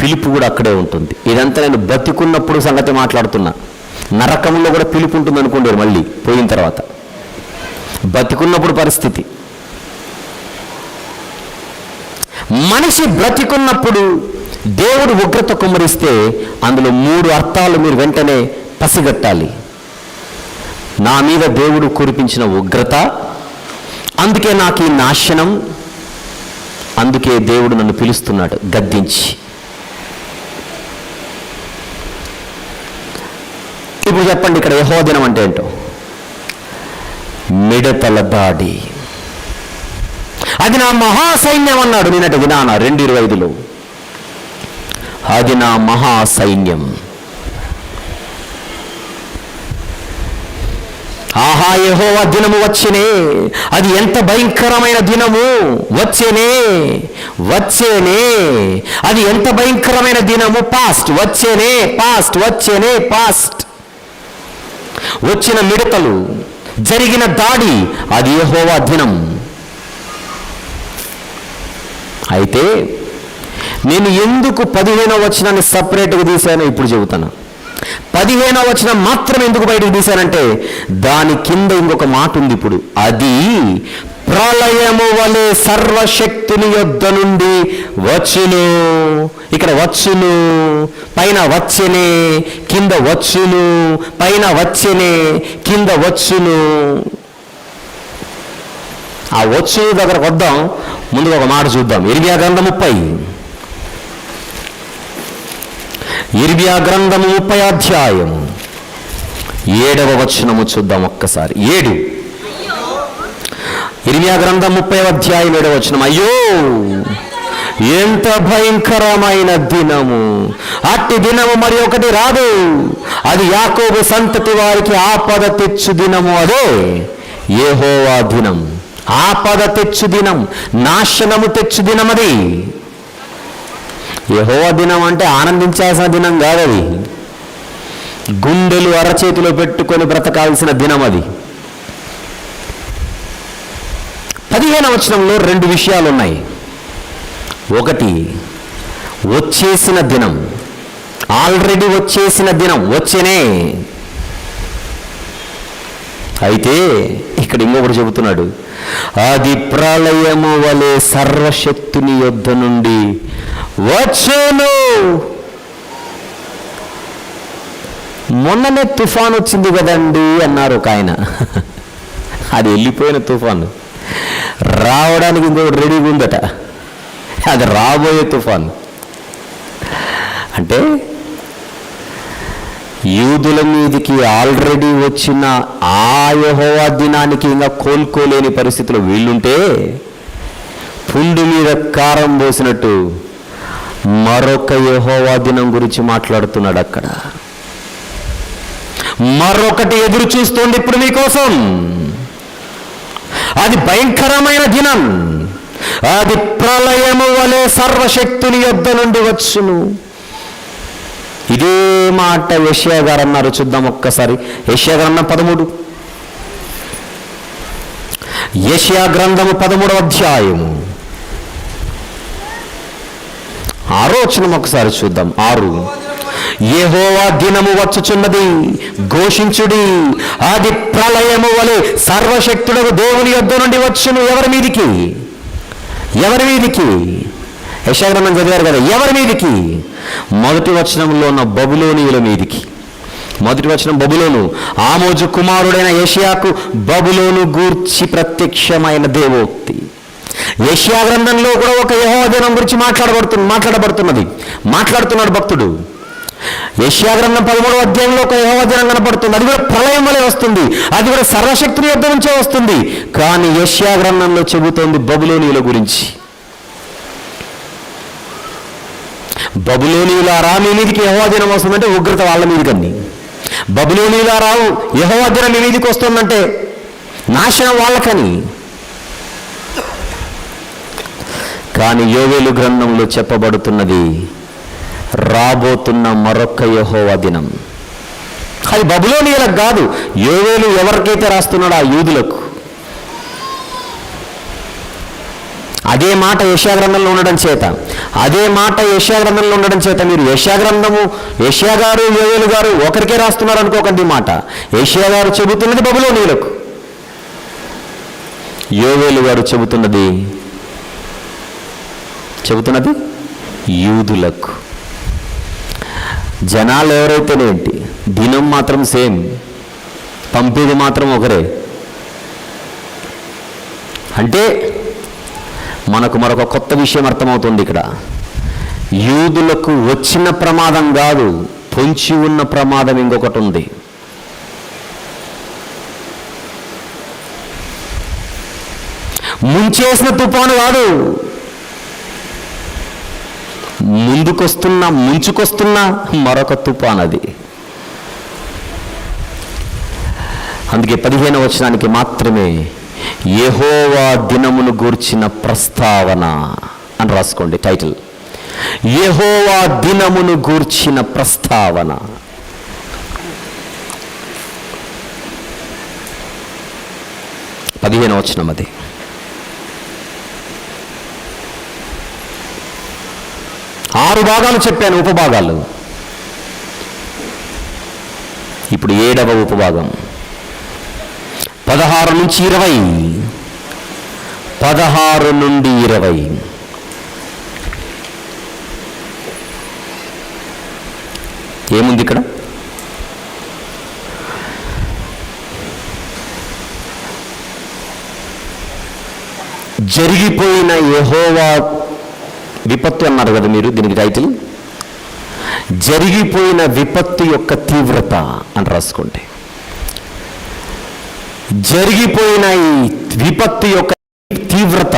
పిలుపు కూడా అక్కడే ఉంటుంది. ఇదంతా నేను బతికున్నప్పుడు సంగతి మాట్లాడుతున్నా. నరకంలో కూడా పిలుపు ఉంటుంది అనుకోండి, మళ్ళీ పోయిన తర్వాత. బతికున్నప్పుడు పరిస్థితి, మనిషి బ్రతికున్నప్పుడు దేవుడు ఉగ్రత కుమ్మరిస్తే అందులో 3 అర్థాలు మీరు వెంటనే పసిగట్టాలి. నా మీద దేవుడు కురిపించిన ఉగ్రత, అందుకే నాకు ఈ నాశనం, అందుకే దేవుడు నన్ను పిలుస్తున్నాడు గద్దించి. ఇప్పుడు చెప్పండి, ఇక్కడ యెహోవా దినం అంటే ఏంటో? మిడతల దాడి. అది నా మహాసైన్యం అన్నాడు నిన్నటి దినాన 2:25లో. అది నా మహాసైన్యం. ఆహా, యెహోవా దినము వచ్చేనే, అది ఎంత భయంకరమైన దినము! వచ్చేనే, అది ఎంత భయంకరమైన దినము! పాస్ట్ వచ్చేనే. వచ్చిన మిడతలు, జరిగిన దాడి, అది యెహోవా దినం. అయితే నేను ఎందుకు 15వ వచనాన్ని సపరేట్గా తీశానో ఇప్పుడు చెబుతాను. 15వ వచనం మాత్రం ఎందుకు బయటకు తీశానంటే, దాని కింద ఇంకొక మాట ఉంది. ఇప్పుడు అది ప్రళయము వలె సర్వశక్తుని యొద్ద నుండి వచ్చును. ఇక్కడ వచ్చును, పైన వచ్చెనే, కింద వచ్చును, పైన వచ్చెనే, కింద వచ్చును. ఆ వచ్చు దగ్గరకు వద్దాం. ముందుగా ఒక మాట చూద్దాం. ఇర్మియా గ్రంథం 30 అధ్యాయం 7వ వచనము చూద్దాం ఒక్కసారి. 7 ఇర్మియా గ్రంథం 30వ అధ్యాయం 7వ వచనం. అయ్యో, ఎంత భయంకరమైన దినము! అట్టి దినము మరి ఒకటి రాదు. అది యాకోబు సంతతి వారికి ఆపద తెచ్చు దినము. అదే యెహోవా దినం. ఆపద తెచ్చు దినం, నాశనము తెచ్చు దినం. అది యెహోవా దినం అంటే ఆనందించాల్సిన దినం కాదు. అది గుండెలు అరచేతిలో పెట్టుకొని బ్రతకాల్సిన దినం. అది 15వ వచనంలో 2 విషయాలు ఉన్నాయి. ఒకటి, వచ్చేసిన దినం, ఆల్రెడీ వచ్చేసిన దినం, వచ్చేనే. అయితే ఇక్కడ ఇంకొకటి చెబుతున్నాడు, అది ప్రళయము వలె సర్వశక్తుని యొద్ద నుండి వచ్చును. మొన్ననే తుఫాన్ వచ్చింది కదండి అన్నారు ఒక ఆయన. అది వెళ్ళిపోయిన తుఫాను, రావడానికి ఇంకొకటి రెడీగా ఉందట. అది రాబోయే తుఫాన్. అంటే యూదుల మీదికి ఆల్రెడీ వచ్చిన ఆ యెహోవా దినానికి ఇంకా కోలుకోలేని పరిస్థితిలో వీళ్ళుంటే, పుండు మీద కారం పోసినట్టు మరొక యెహోవా దినం గురించి మాట్లాడుతున్నాడు అక్కడ. మరొకటి ఎదురు చూస్తోంది ఇప్పుడు మీకోసం. అది భయంకరమైన దినం. అది ప్రళయము వలె సర్వశక్తుని యొద్ద నుండి వచ్చును. ఇదే మాట యెషయా గారు అన్నారు. చూద్దాం ఒక్కసారి. యెషయా గ్రంథం 13, యెషయా గ్రంథము 13వ అధ్యాయము 6వ వచనం ఒకసారి చూద్దాం. 6, యెహోవా దినము వచ్చుచున్నది, ఘోషించుడి, అది ప్రళయము వలె సర్వశక్తుడకు దేవుని యొద్ద నుండి వచ్చును. ఎవరి మీదికి? యెషయా గ్రంథం చదివారు కదా. ఎవరి మీదికి? మొదటి వచనంలో ఉన్న బబులోనీయుల మీదికి. మొదటి వచనం బబులోను. ఆమోజు కుమారుడైన యెషయాకు బబులోను గూర్చి ప్రత్యక్షమైన దేవోక్తి. యెషయా గ్రంథంలో కూడా ఒక యెహోవా దినం గురించి మాట్లాడుతున్నాడు భక్తుడు. యెషయా గ్రంథం 13వ అధ్యాయంలో ఒక యెహోవా దినం కనపడుతుంది. అది కూడా ప్రళయం వలె వస్తుంది. అది కూడా సర్వశక్తుని యొద్ద నుంచే వస్తుంది. కానీ యెషయా గ్రంథంలో చెబుతోంది బబులోనీయుల గురించి. బబులోనీయులారా, మీ మీదికి యెహోవా దినం వస్తుందంటే ఉగ్రత వాళ్ళ మీదకన్ని. బబులోనీయులారా, యెహోవా దినం మీ మీదికి వస్తుందంటే నాశనం వాళ్ళకని. కానీ యోవేలు గ్రంథంలో చెప్పబడుతున్నది రాబోతున్న మరొక్క యెహోవా దినం. అది బబులోనీయులకు కాదు, యోవేలు ఎవరికైతే రాస్తున్నాడో ఆ యూదులకు. అదే మాట యెషయా గ్రంథంలో ఉండడం చేత, మీరు యెషయా గారు యోవేలు గారు ఒకరికే రాస్తున్నారు అనుకోకండి. మాట యెషయా గారు చెబుతున్నది బబులోనీయులకు, యోవేలు గారు చెబుతున్నది యూదులకు. జనాలు ఎవరైతేనేంటి, దినం మాత్రం సేమ్, పంపేది మాత్రం ఒకరే. అంటే మనకు మరొక కొత్త విషయం అర్థమవుతుంది ఇక్కడ. యూదులకు వచ్చిన ప్రమాదం కాదు, పొంచి ఉన్న ప్రమాదం ఇంకొకటి ఉంది. ముంచేసిన తుఫాను కాదు, ముంచుకొస్తున్న మరొక తుఫాను అది. అందుకే 15వ వచనానికి మాత్రమే యెహోవా దినమును గూర్చిన ప్రస్తావన అని రాసుకోండి టైటిల్. యెహోవా దినమును గూర్చిన ప్రస్తావన. పదిహేనవ వచనం అది. ఆరు భాగాలు చెప్పాను, ఉపభాగాలు. ఇప్పుడు 7వ ఉపభాగం 16 నుంచి 20. 16 నుండి 20 ఏముంది ఇక్కడ? జరిగిపోయిన యెహోవా విపత్తు అన్నారు కదా మీరు, దీనికి టైటిల్ జరిగిపోయిన విపత్తు యొక్క తీవ్రత అని రాసుకోండి. జరిగిపోయిన ఈ విపత్తు యొక్క తీవ్రత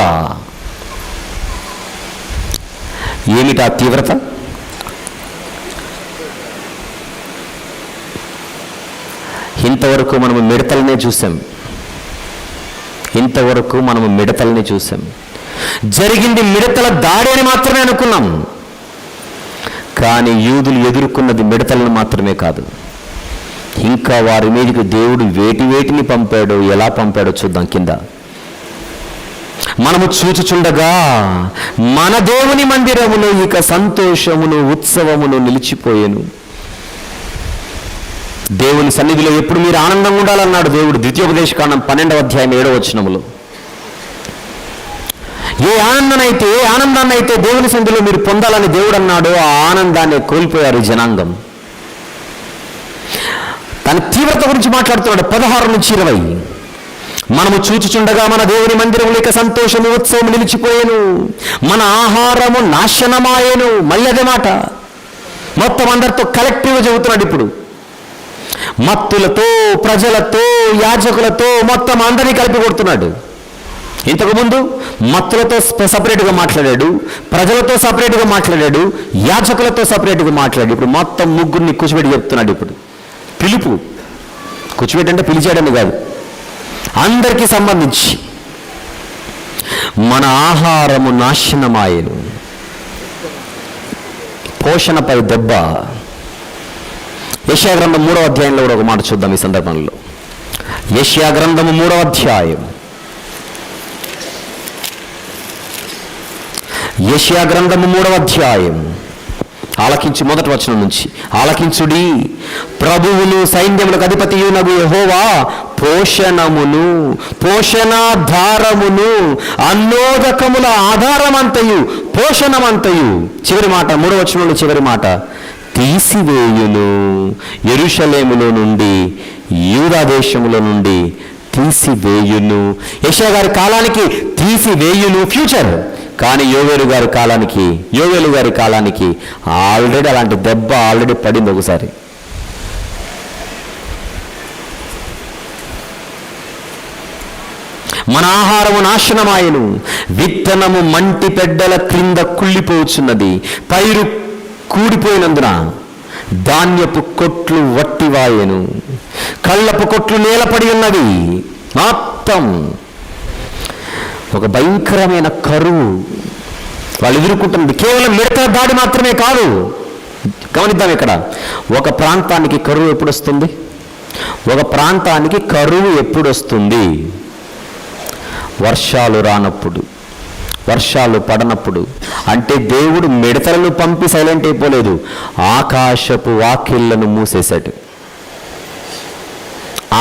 ఏమిటా తీవ్రత? ఇంతవరకు మనము మిడతలనే చూసాం. జరిగింది మిడతల దాడి అని మాత్రమే అనుకున్నాం. కానీ యూదులు ఎదుర్కొన్నది మిడతలను మాత్రమే కాదు, ఇంకా వారి మీదకి దేవుడు వేటిని పంపాడో, ఎలా పంపాడో చూద్దాం. కింద మనము చూచుచుండగా మన దేవుని మందిరములో ఇక సంతోషమును ఉత్సవమును నిలిచిపోయేను. దేవుని సన్నిధిలో ఎప్పుడు మీరు ఆనందంగా ఉండాలన్నాడు దేవుడు ద్వితీయోపదేశకాండం 12వ అధ్యాయం 7వ వచనములో. ఏ ఆనందాన్ని అయితే దేవుని సన్నిధిలో మీరు పొందాలని దేవుడు అన్నాడో ఆ ఆనందాన్ని కోల్పోయారు జనాంగం. తన తీవ్రత గురించి మాట్లాడుతున్నాడు 16 నుంచి 20. మనము చూచుచుండగా మన దేవుని మందిరములో ఇక సంతోషము ఉత్సవం నిలిచిపోయేను, మన ఆహారము నాశనమాయేను. మళ్ళీ అదే మాట మొత్తం అందరితో కలెక్టివ్గా చెబుతున్నాడు. ఇప్పుడు మత్తులతో, ప్రజలతో, యాజకులతో మొత్తం అందరినీ కలిపి కొడుతున్నాడు. ఇంతకుముందు మత్తులతో సపరేట్గా మాట్లాడాడు, ప్రజలతో సపరేట్గా మాట్లాడాడు, యాజకులతో సపరేట్గా మాట్లాడాడు. ఇప్పుడు మొత్తం ముగ్గురిని కూర్చోబెట్టి చెప్తున్నాడు. ఇప్పుడు పిలుపు, కూర్చోబెట్టి అంటే పిలిచాడని కాదు, అందరికీ సంబంధించి మన ఆహారము నాశనమాయెను. పోషణపై దెబ్బ. యెషయా గ్రంథం 3వ అధ్యాయంలో కూడా ఒక మాట చూద్దాం ఈ సందర్భంలో. యెషయా గ్రంథము 3వ అధ్యాయం, యెషయా గ్రంథము 3వ అధ్యాయం ఆలకించి మొదటి వచనం నుంచి. ఆలకించుడి, ప్రభువును సైన్యములకు అధిపతియునగు యెహోవా పోషణమును, పోషణాధారమును, అన్నోదకముల ఆధారమంతయు, పోషణమంతయు. చివరి మాట 3వ వచనంలో చివరి మాట, తీసివేయును. యెరూషలేములో నుండి, యూదా దేశములో నుండి తీసివేయును. యెషయా గారి కాలానికి తీసివేయును ఫ్యూచర్. కానీ యోవేలు గారి కాలానికి ఆల్రెడీ అలాంటి దెబ్బ ఆల్రెడీ పడింది ఒకసారి. మన ఆహారము నాశనమాయెను, విత్తనము మంటి పెడ్డల క్రింద కుళ్ళిపోవచ్చున్నది, పైరు కూడిపోయినందున ధాన్యపు కొట్లు వట్టివాయెను, కళ్ళపు కొట్లు నేలపడి ఉన్నవి. మొత్తం ఒక భయంకరమైన కరువు వాళ్ళు ఎదుర్కొంటుంది. కేవలం మిడతల దాడి మాత్రమే కాదు. గమనిద్దాం, ఇక్కడ ఒక ప్రాంతానికి కరువు ఎప్పుడు వస్తుంది? ఒక ప్రాంతానికి కరువు ఎప్పుడు వస్తుంది? వర్షాలు రానప్పుడు, వర్షాలు పడనప్పుడు. అంటే దేవుడు మిడతలను పంపి సైలెంట్ అయిపోలేదు, ఆకాశపు వాకిళ్లను మూసేశాడు.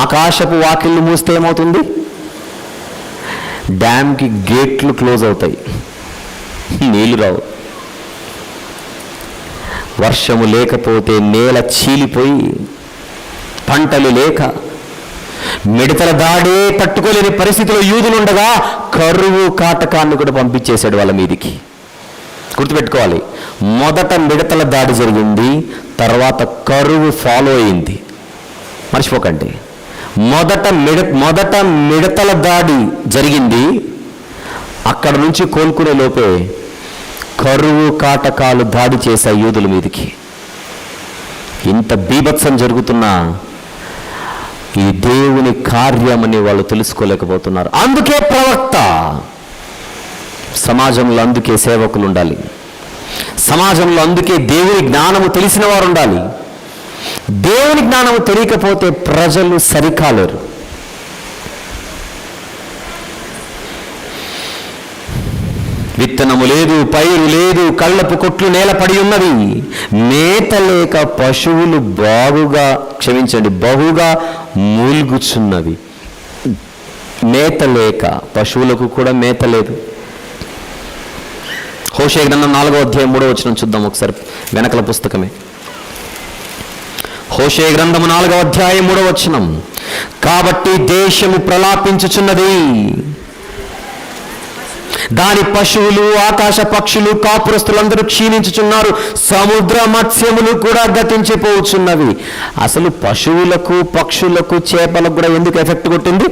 ఆకాశపు వాకిళ్ళు మూస్తే ఏమవుతుంది? డ్యామ్కి గేట్లు క్లోజ్ అవుతాయి, నీళ్లు రావు. వర్షము లేకపోతే నేల చీలిపోయి పంటలు లేక మిడతల దాడే తట్టుకోలేని పరిస్థితిలో యూదులుండగా కరువు కాటకాన్ని కూడా పంపించేశాడు వాళ్ళ మీదికి. గుర్తుపెట్టుకోవాలి, మొదట మిడతల దాడి జరిగింది, తర్వాత కరువు ఫాలో అయింది. మర్చిపోకండి, మొదట మిడతల దాడి జరిగింది, అక్కడ నుంచి కోలుకునే లోపే కరువు కాటకాలు దాడి చేశాయి యూదుల మీదకి. ఇంత బీభత్సం జరుగుతున్నా ఈ దేవుని కార్యమని వాళ్ళు తెలుసుకోలేకపోతున్నారు. అందుకే ప్రవక్త, సమాజంలో అందుకే సేవకులు ఉండాలి, సమాజంలో అందుకే దేవుని జ్ఞానము తెలిసిన వారు ఉండాలి. దేవుని జ్ఞానము తెలియకపోతే ప్రజలు సరికాలేరు. విత్తనము లేదు, పైరు లేదు, కళ్ళపు కొట్లు నేల పడి ఉన్నవి. మేత లేక పశువులు బహుగా మూల్గుచున్నవి. మేత లేక పశువులకు కూడా మేత లేదు. హోషేయ గ్రంథం 4వ అధ్యాయం 3వ వచనం చూద్దాం ఒకసారి, వెనకల పుస్తకమే. హోషేయ గ్రంథము 4వ అధ్యాయం 3వ వచనం. కాబట్టి దేశము ప్రలాపించుచున్నది, దాని పశువులు, ఆకాశ పక్షులు, కాపురస్తులందరూ క్షీణించుచున్నారు, సముద్ర మత్స్యములు కూడా గతించిపోవచ్చున్నవి. అసలు పశువులకు, పక్షులకు, చేపలకు కూడా ఎందుకు ఎఫెక్ట్ కొట్టింది?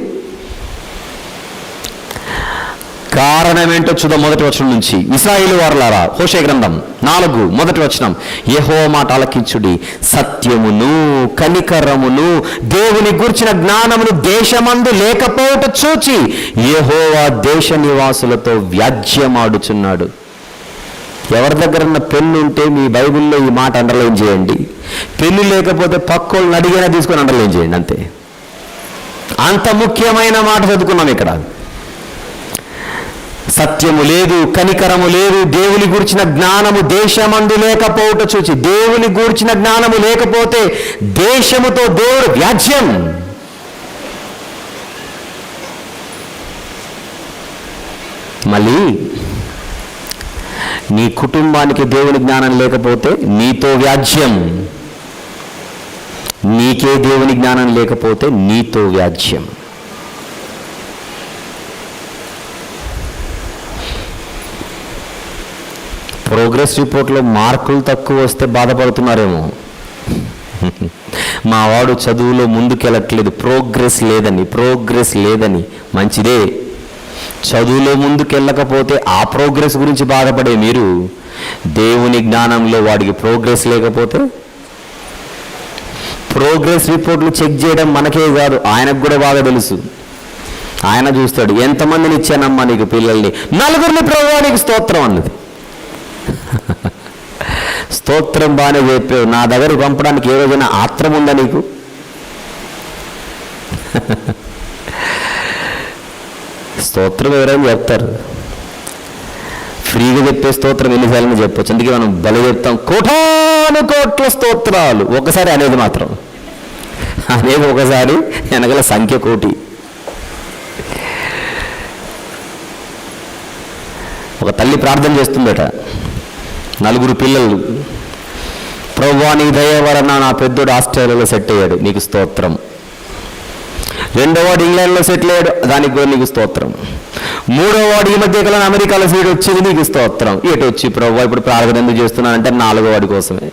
కారణం ఏంటో చూద్దాం. మొదటి వచనం నుంచి, ఇశ్రాయేలు వారలారా, హోషేయ గ్రంథం 4 మొదటి వచనం. యెహోవా మాట ఆలకించుడి, సత్యమును కనికరమును దేవుని గూర్చిన జ్ఞానమును దేశమందు లేకపోవట చూచి యెహోవా దేశ నివాసులతో వ్యాజ్యమాడుచున్నాడు. ఎవరి దగ్గరన్న పెన్ను ఉంటే మీ బైబిల్లో ఈ మాట అండర్లైన్ చేయండి. పెన్ను లేకపోతే పక్కోళ్ళని అడిగినా తీసుకొని అండర్లైన్ చేయండి, అంతే. అంత ముఖ్యమైన మాట చదువుకున్నాం ఇక్కడ. సత్యము లేదు, కనికరము లేదు, దేవుని గూర్చిన జ్ఞానము దేశమందు లేకపోవట చూచి. దేవుని గూర్చిన జ్ఞానము లేకపోతే దేశముతో దేవుడు వ్యాజ్యం. మళ్ళీ నీ కుటుంబానికి దేవుని జ్ఞానం లేకపోతే నీతో వ్యాజ్యం. నీకే దేవుని జ్ఞానం లేకపోతే నీతో వ్యాజ్యం. ప్రోగ్రెస్ రిపోర్ట్లో మార్కులు తక్కువ వస్తే బాధపడుతున్నారేమో. మా వాడు చదువులో ముందుకెళ్ళట్లేదు, ప్రోగ్రెస్ లేదని. మంచిదే, చదువులో ముందుకెళ్ళకపోతే ఆ ప్రోగ్రెస్ గురించి బాధపడే మీరు, దేవుని జ్ఞానంలో వాడికి ప్రోగ్రెస్ లేకపోతే, ప్రోగ్రెస్ రిపోర్ట్లు చెక్ చేయడం మనకే కాదు, ఆయనకు కూడా బాగా తెలుసు. ఆయన చూస్తాడు, ఎంతమందిని ఇచ్చానమ్మా నీకు పిల్లల్ని, 4 ప్రభువా నీకు స్తోత్రం అన్నది. స్తోత్రం బాగానే చెప్పావు, నా దగ్గర పంపడానికి ఏ రోజైనా ఆత్రం ఉందా నీకు? స్తోత్రం ఎవరైనా చెప్తారు, ఫ్రీగా చెప్పే స్తోత్రం ఎన్నిసార్లు చెప్పొచ్చు. అందుకే మనం బలి చెప్తాం, కోట్ల స్తోత్రాలు. ఒకసారి అనేది మాత్రం అనేది ఒకసారి, వెనకల సంఖ్య కోటి. ఒక తల్లి ప్రార్థన చేస్తుందట, 4 పిల్లలు. ప్రభువా నీ దయ వలన నా పెద్దోడు ఆస్ట్రేలియాలో సెట్ అయ్యాడు, నీకు స్తోత్రం. 2వ వాడు ఇంగ్లాండ్లో సెటిల్ అయ్యాడు, దానికి కూడా నీకు స్తోత్రం. 3వ వాడు ఈ మధ్య కాలం అమెరికాలో సీట్ వచ్చింది, నీకు స్తోత్రం. ఎటు వచ్చి ప్రభువా ఇప్పుడు ప్రార్థన ఎందుకు చేస్తున్నానంటే 4వ వాడి కోసమే.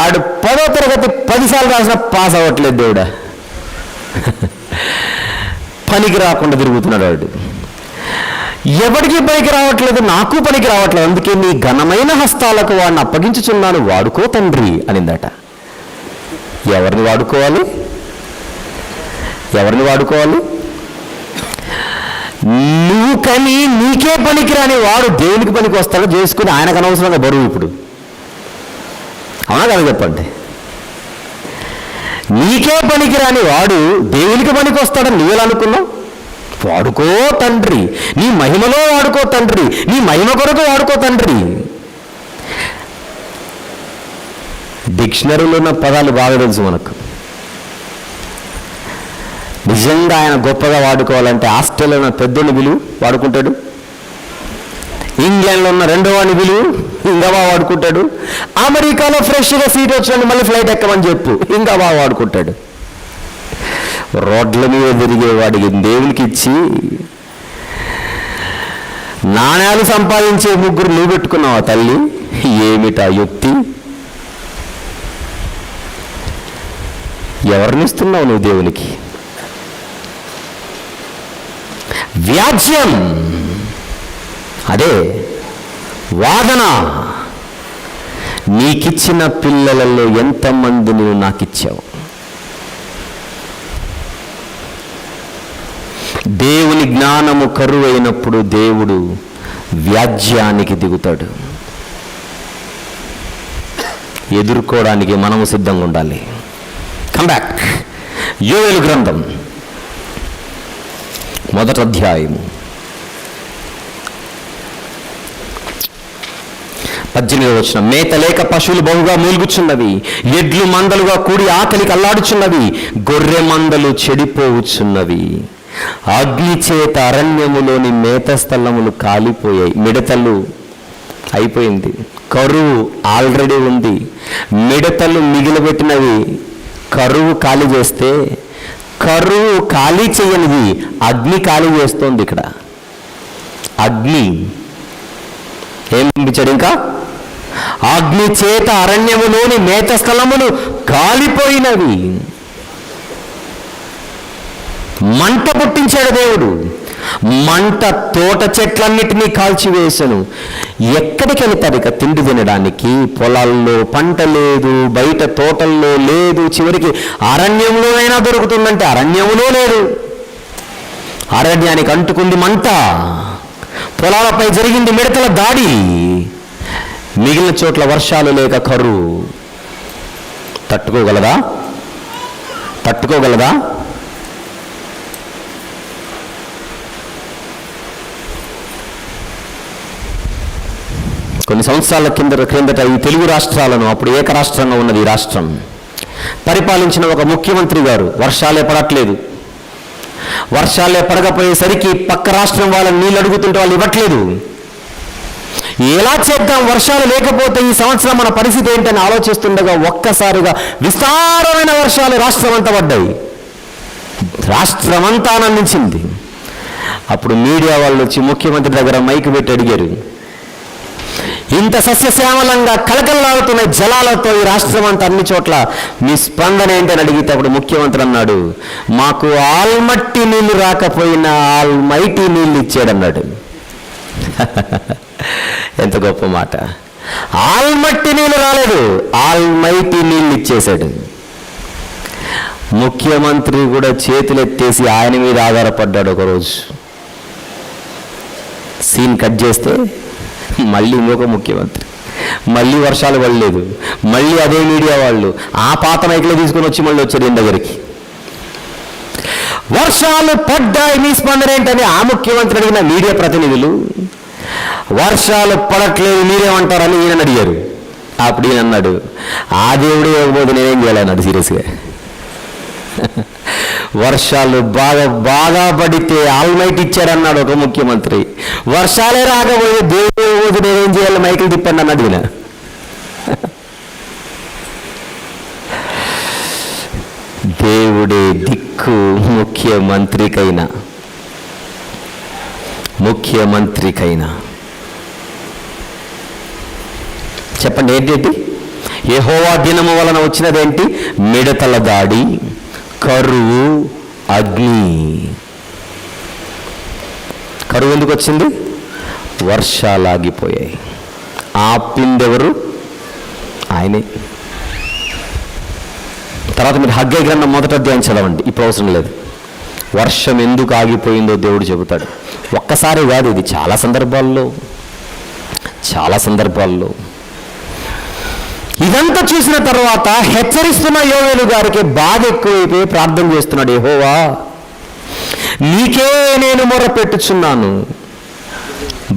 ఆడు 10వ తరగతి 10 సార్లు రాసిన పాస్ అవ్వట్లేదు దేవుడా, పనికి రాకుండా తిరుగుతున్నాడు వాడు. ఎవరికి పనికి రావట్లేదు, నాకు పనికి రావట్లేదు, అందుకే నీ ఘనమైన హస్తాలకు వాడిని అప్పగించుచున్నాను, వాడుకో తండ్రి అనిందట. ఎవరిని వాడుకోవాలి? నువ్వు కని నీకే పనికిరాని వాడు దేవునికి పనికి వస్తాడో చేసుకుని ఆయనకు అనవసరంగా బరువు ఇప్పుడు. అవునా కదా చెప్పండి? నీకే పనికిరాని వాడు దేవునికి పనికి వస్తాడని నువ్వు అనుకున్నావు? వాడుకో తండ్రి, నీ మహిమలో వాడుకో తండ్రి, నీ మహిమ కొరకు వాడుకో తండ్రి. డిక్షనరీలో ఉన్న పదాలు బాగా తెలుసు మనకు. నిజంగా ఆయన గొప్పగా వాడుకోవాలంటే ఆస్ట్రేలియాలో ఉన్న పెద్దోని విలువ వాడుకుంటాడు, ఇంగ్లాండ్లో ఉన్న రెండో వాడిని విలువ ఇంకా బాగా వాడుకుంటాడు, అమెరికాలో ఫ్రెష్గా సీట్ వచ్చినట్టు మళ్ళీ ఫ్లైట్ ఎక్కమని చెప్పు ఇంకా బాగా వాడుకుంటాడు. రోడ్ల మీద తిరిగేవాడికి దేవునికి ఇచ్చి నాణ్యాలు సంపాదించే ముగ్గురు నువ్వు పెట్టుకున్నావా తల్లి? ఏమిటా యుక్తి? ఎవరినిస్తున్నావు నువ్వు దేవునికి? వ్యాజ్యం, అదే వాదన. నీకిచ్చిన పిల్లలలో ఎంతమంది నువ్వు నాకిచ్చావు? దేవుని జ్ఞానము కరువైనప్పుడు దేవుడు వ్యాజ్యానికి దిగుతాడు. ఎదుర్కోవడానికి మనము సిద్ధంగా ఉండాలి. Come back. యోవేలు గ్రంథం 1వ అధ్యాయము 18వ వచనం. మేత లేక పశువులు బహుగా మూలుగుచున్నవి, ఎడ్లు మందలుగా కూడి ఆకలికి అల్లాడుచున్నవి, గొర్రె మందలు చెడిపోవుచున్నవి. అగ్ని చేత అరణ్యములోని మేత స్థలములు కాలిపోయాయి. మిడతలు అయిపోయింది, కరువు ఆల్రెడీ ఉంది. మిడతలు మిగిలిపెట్టినవి కరువు ఖాళీ చేస్తే, కరువు ఖాళీ చేయనిది అగ్ని ఖాళీ చేస్తోంది. ఇక్కడ అగ్ని ఏం పంపించాడు? ఇంకా అగ్ని చేత అరణ్యములోని మేత స్థలములు కాలిపోయినవి. మంట పుట్టించాడు దేవుడు. మంట తోట చెట్లన్నిటినీ కాల్చివేసను. ఎక్కడికి వెళ్తారు ఇక తిండి తినడానికి? పొలాల్లో పంట లేదు, బయట తోటల్లో లేదు, చివరికి అరణ్యంలోనైనా దొరుకుతుందంటే అరణ్యంలో లేదు. అరణ్యానికి అంటుకుంది మంట, పొలాలపై జరిగింది మిడతల దాడి, మిగిలిన చోట్ల వర్షాలు లేక కరువు. తట్టుకోగలదా? తట్టుకోగలదా? కొన్ని సంవత్సరాల క్రిందట ఈ తెలుగు రాష్ట్రాలను, అప్పుడు ఏకరాష్ట్రంగా ఉన్నది ఈ రాష్ట్రం, పరిపాలించిన ఒక ముఖ్యమంత్రి గారు వర్షాలే పడట్లేదు. వర్షాలే పడకపోయేసరికి పక్క రాష్ట్రం వాళ్ళని నీళ్ళు అడుగుతుంటే వాళ్ళు ఇవ్వట్లేదు. ఎలా చేద్దాం, వర్షాలు లేకపోతే ఈ సంవత్సరం మన పరిస్థితి ఏంటని ఆలోచిస్తుండగా ఒక్కసారిగా విస్తారమైన వర్షాలు రాష్ట్రమంతా పడ్డాయి. రాష్ట్రమంతా ఆనందించింది. అప్పుడు మీడియా వాళ్ళు వచ్చి ముఖ్యమంత్రి దగ్గర మైకు పెట్టి అడిగారు, ఇంత సస్యశ్యామలంగా కలకలలాడుతున్న జలాలతో ఈ రాష్ట్రం అంతా అన్ని చోట్ల మీ స్పందన ఏంటని అడిగితే అప్పుడు ముఖ్యమంత్రి అన్నాడు, మాకు ఆల్మట్టి నీళ్లు రాకపోయినా ఆల్మైటీ నీళ్ళు ఇచ్చాడన్నాడు. ఎంత గొప్ప మాట! ఆల్మట్టి నీళ్ళు రాలేదు, ఆల్మైటీ నీళ్ళు ఇచ్చేశాడు. ముఖ్యమంత్రి కూడా చేతులెత్తేసి ఆయన మీద ఆధారపడ్డాడు. ఒకరోజు సీన్ కట్ చేస్తే మళ్ళీ ఇంకొక ముఖ్యమంత్రి, మళ్ళీ వర్షాలు పడలేదు, మళ్ళీ అదే మీడియా వాళ్ళు ఆ పాత మైకులో తీసుకొని వచ్చి మళ్ళీ వచ్చారు ఈయన దగ్గరికి. వర్షాలు పడ్డాయి, మీ స్పందన ఏంటని ఆ ముఖ్యమంత్రి అడిగిన మీడియా ప్రతినిధులు వర్షాలు పడట్లేదు మీరేమంటారని ఈయన అడిగారు. అప్పుడు ఈయన అన్నాడు, ఆ దేవుడు ఇవ్వకపోతే నేనేం చేయాలన్నాడు సీరియస్గా. వర్షాలు బాగా పడితే ఆల్మైట్ ఇచ్చారన్నాడు ఒక ముఖ్యమంత్రి. వర్షాలే రాకపోతే దేవుడు నేనేం చేయాలి, మైకులు తిప్పండి అన్నాడు ఈయన. దేవుడే దిక్కు ముఖ్యమంత్రికైనా. చెప్పండి ఏంటి? యెహోవా దినము వలన వచ్చినదేంటి? మిడతల దాడి, కరువు, అగ్ని. కరువు ఎందుకు వచ్చింది? వర్షాలు ఆగిపోయాయి. ఆపిందెవరు? ఆయనే. తర్వాత మీరు హగ్గై గ్రంథం 1వ అధ్యాయం చదవండి, ఇప్పుడు అవసరం లేదు. వర్షం ఎందుకు ఆగిపోయిందో దేవుడు చెబుతాడు. ఒక్కసారి కాదు, ఇది చాలా సందర్భాల్లో. ఇదంతా చూసిన తర్వాత హెచ్చరిస్తున్న యోవేలు గారికి బాధ ఎక్కువైపోయి ప్రార్థన చేస్తున్నాడు, యెహోవా నీకే నేను మొరపెట్టుచున్నాను.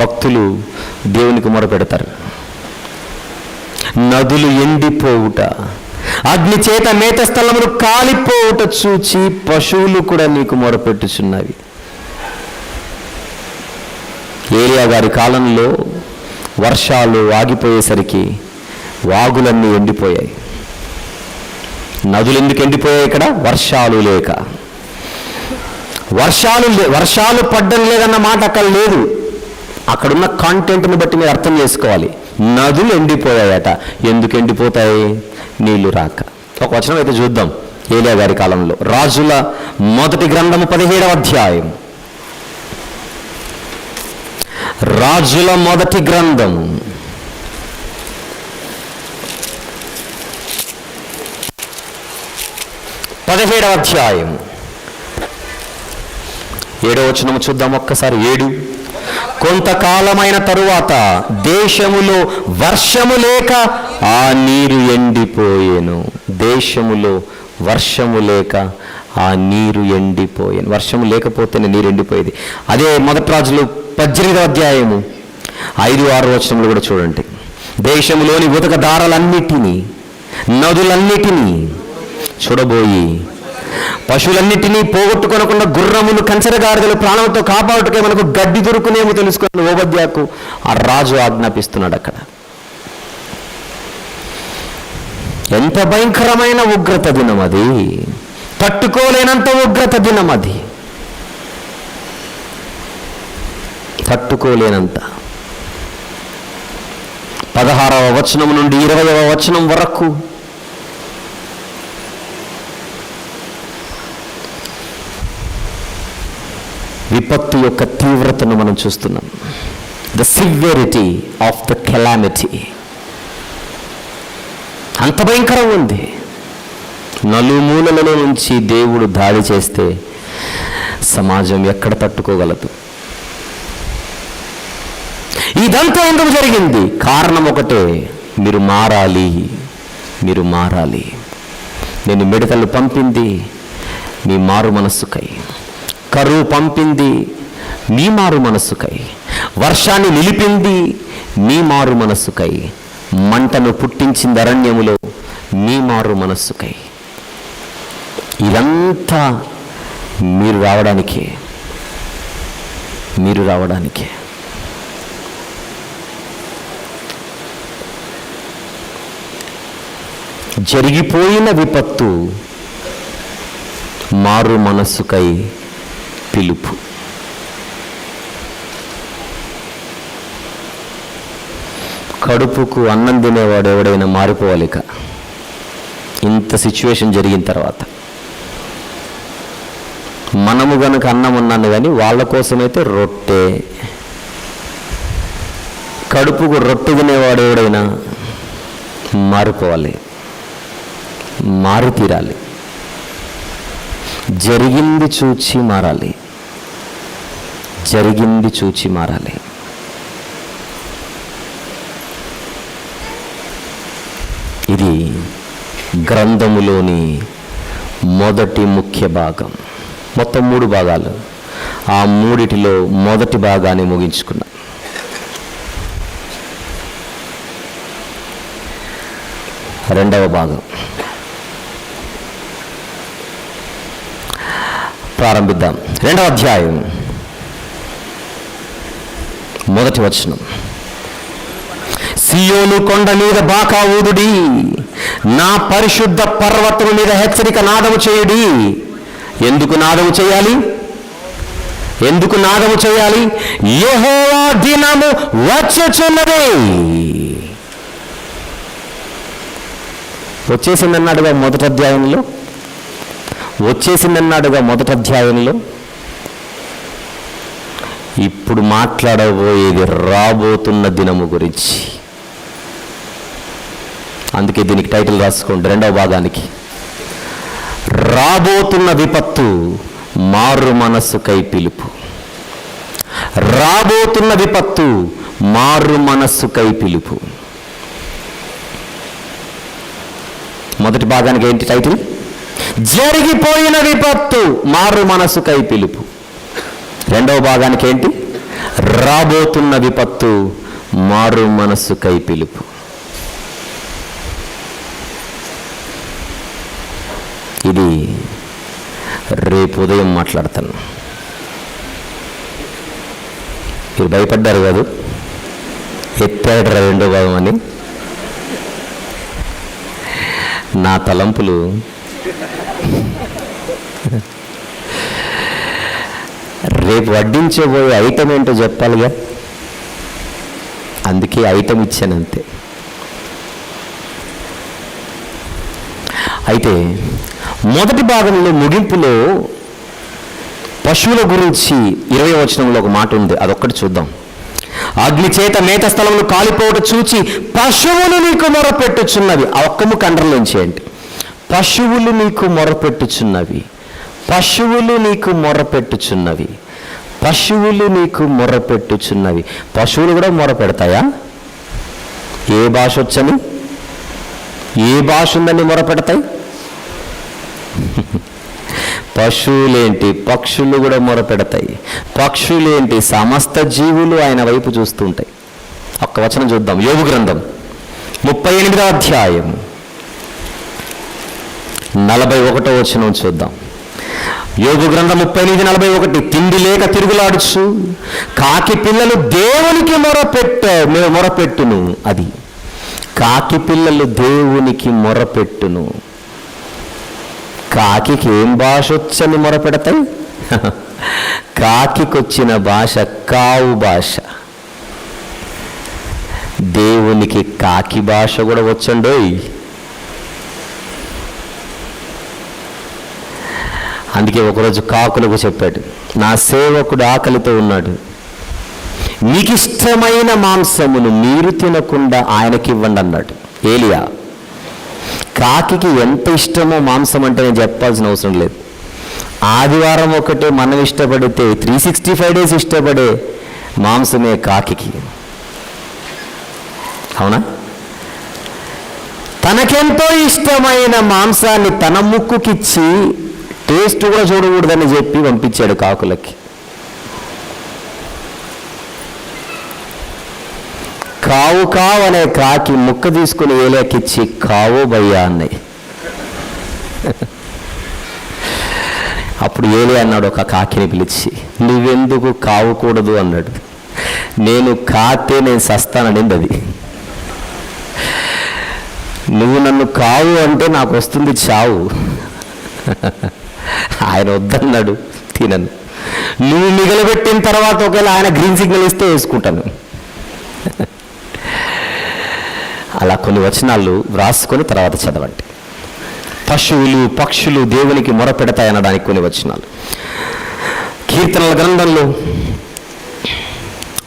భక్తులు దేవునికి మొరపెడతారు. నదులు ఎండిపోవుట, అగ్ని చేత మేత స్థలములు కాలిపోవుట చూచి పశువులు కూడా నీకు మొరపెట్టుచున్నవి. ఏలియా గారి కాలంలో వర్షాలు ఆగిపోయేసరికి వాగులన్నీ ఎండిపోయాయి. నదులు ఎందుకు ఎండిపోయాయి? ఇక్కడ వర్షాలు లేక. వర్షాలు పడ్డం లేదన్న మాట అక్కడ లేదు. అక్కడున్న కాంటెంట్ని బట్టి మీరు అర్థం చేసుకోవాలి. నదులు ఎండిపోయాయట. ఎందుకు ఎండిపోతాయి? నీళ్లు రాక. ఒక వచనం అయితే చూద్దాం. ఏలియా గారి కాలంలో రాజుల మొదటి గ్రంథము 17వ అధ్యాయం. రాజుల మొదటి గ్రంథం 17వ అధ్యాయం 7వ వచనము చూద్దాం ఒక్కసారి. 7 కొంతకాలమైన తరువాత దేశములో వర్షము లేక ఆ నీరు ఎండిపోయేను. దేశములో వర్షము లేక ఆ నీరు ఎండిపోయేను. వర్షము లేకపోతేనే నీరు ఎండిపోయేది. అదే మొదటి రాజులు 18వ అధ్యాయము 5-6 వచనములు కూడా చూడండి. దేశములోని ఉదక దారాలన్నిటినీ, నదులన్నిటినీ చూడబోయి పశువులన్నిటినీ పోగొట్టుకొనకుండా గుర్రములు, కంచెరగాడిదలు ప్రాణంతో కాపాడుటకే మనకు గడ్డి దొరుకునేమో తెలుసుకుని ఓబద్యాకు ఆ రాజు ఆజ్ఞాపిస్తున్నాడు. అక్కడ ఎంత భయంకరమైన ఉగ్రత దినం అది! తట్టుకోలేనంత ఉగ్రత దినం అది, తట్టుకోలేనంత. 16వ వచనం నుండి 20వ వచనం వరకు విపత్తు యొక్క తీవ్రతను మనం చూస్తున్నాం. The severity of the calamity అంత భయంకరంగా ఉంది. నలుమూలలలో నుంచి దేవుడు దాడి చేస్తే సమాజం ఎక్కడ తట్టుకోగలదు? ఇదంతా ఎందుకు జరిగింది? కారణం ఒకటే, మీరు మారాలి, మీరు మారాలి. నేను మిడతలు పంపింది మీ మారు మనస్సుకై, కరువు పంపింది మీ మారు మనస్సుకై, వర్షాన్ని నిలిపింది మీ మారు మనస్సుకై, మంటను పుట్టించింది అరణ్యములో మీ మారు మనస్సుకై. ఇదంతా మీరు రావడానికే, మీరు రావడానికే. జరిగిపోయిన విపత్తు మారు మనస్సుకై పిలుపు. కడుపుకు అన్నం తినేవాడు ఎవడైనా మారిపోవాలిక. ఇంత సిచ్యువేషన్ జరిగిన తర్వాత మనము గనుక అన్నం ఉన్నాను కానీ వాళ్ళ కోసమైతే రొట్టె. కడుపుకు రొట్టె తినేవాడు ఎవడైనా మారిపోవాలి, మారి తీరాలి. జరిగింది చూచి మారాలి, జరిగింది చూచి మారాలి. ఇది గ్రంథములోని మొదటి ముఖ్య భాగం. మొత్తం 3 భాగాలు. ఆ 3 మొదటి భాగాన్ని ముగించుకున్నాం. రెండవ భాగం ప్రారంభిద్దాం. 2వ అధ్యాయం 1వ వచనం. సియోను కొండ మీద బాకా ఊదుడి, నా పరిశుద్ధ పర్వతము మీద హెచ్చరిక నాదము చేయుడి. ఎందుకు నాదము చేయాలి? ఎందుకు నాదము చేయాలి? యెహోవా దినము వచ్చుచున్నది. వచ్చేసిందన్నాడుగా మొదటి అధ్యాయంలో, వచ్చేసిందన్నాడుగా మొదటి అధ్యాయంలో. ఇప్పుడు మాట్లాడబోయేది రాబోతున్న దినము గురించి. అందుకే దీనికి టైటిల్ రాసుకోండి, 2వ భాగానికి. రాబోతున్న విపత్తు మారు మనస్సుకై పిలుపు. రాబోతున్న విపత్తు, మారు మనస్సుకై పిలుపు. మొదటి భాగానికి ఏంటి టైటిల్? జరిగిపోయిన విపత్తు, మారు మనస్సుకై పిలుపు. రెండవ భాగానికి ఏంటి? రాబోతున్న విపత్తు, మారు మనస్సుకై పిలుపు. ఇది రేపు ఉదయం మాట్లాడతాను. మీరు భయపడ్డారు కాదు, ఎత్తాడు రెండో భాగం అని. నా తలంపులు రేపు వడ్డించబోయే ఐటమ్ ఏంటో చెప్పాలిగా, అందుకే ఐటమ్ ఇచ్చాను అంతే. అయితే మొదటి భాగంలో ముగింపులో పశువుల గురించి 20వ వచనంలో ఒక మాట ఉంది, అదొక్కటి చూద్దాం. అగ్ని చేత మేత స్థలములు కాలిపోవట చూచి పశువులు నీకు మొరపెట్టుచున్నవి. ఆ ఒక్కము కండ్రలోంచి ఏంటి? పశువులు నీకు మొరపెట్టుచున్నవి, పశువులు నీకు మొరపెట్టుచున్నవి, పశువులు నీకు మొరపెట్టుచున్నవి. పశువులు కూడా మొరపెడతాయా? ఏ భాష వచ్చని, ఏ భాష ఉందని మొరపెడతాయి? పశువులేంటి, పక్షులు కూడా మొరపెడతాయి. పక్షులేంటి, సమస్త జీవులు ఆయన వైపు చూస్తూ ఉంటాయి. ఒక్క వచనం చూద్దాం. యోబు గ్రంథం 38వ అధ్యాయం 41వ వచనం చూద్దాం. యోబు గ్రంథం 38:41. తిండి లేక తిరుగులాడుచు కాకి పిల్లలు దేవునికి మొరపెట్టును. అది కాకి పిల్లలు దేవునికి మొరపెట్టును. కాకి ఏం భాష వచ్చని మొరపెడతాయి? కాకికొచ్చిన భాష కావు భాష. దేవునికి కాకి భాష కూడా వచ్చండోయ్. అందుకే ఒకరోజు కాకులకు చెప్పాడు, నా సేవకుడు ఆకలితో ఉన్నాడు, మీకు ఇష్టమైన మాంసమును మీరు తినకుండా ఆయనకివ్వండి అన్నాడు ఏలియా. కాకికి ఎంత ఇష్టమో మాంసం అంటే నేను చెప్పాల్సిన అవసరం లేదు. ఆదివారం ఒకటే మనం ఇష్టపడితే 365 డేస్ ఇష్టపడే మాంసమే కాకికి. అవునా? తనకెంతో ఇష్టమైన మాంసాన్ని తన ముక్కుకిచ్చి టేస్ట్ కూడా చూడకూడదని చెప్పి పంపించాడు కాకులకి. కావు కావు అనే కాకి ముక్క తీసుకుని ఏలేకిచ్చి కావో భయ్యా అన్నాయి. అప్పుడు ఏలే అన్నాడు ఒక కాకిని పిలిచి, నువ్వెందుకు కావకూడదు అన్నాడు. నేను కాతే నేను సస్తాననింది అది. నువ్వు నన్ను కావు అంటే నాకు వస్తుంది చావు. ఆయన వద్దన్నాడు, తినను. నువ్వు మిగలబెట్టిన తర్వాత ఒకవేళ ఆయన గ్రీన్ సిగ్నల్ ఇస్తే వేసుకుంటాను. అలా కొన్ని వచనాలు వ్రాసుకొని తర్వాత చదవండి. పశువులు పక్షులు దేవునికి మొరపెడతాయనడానికి కొన్ని వచనాలు. కీర్తనల గ్రంథంలో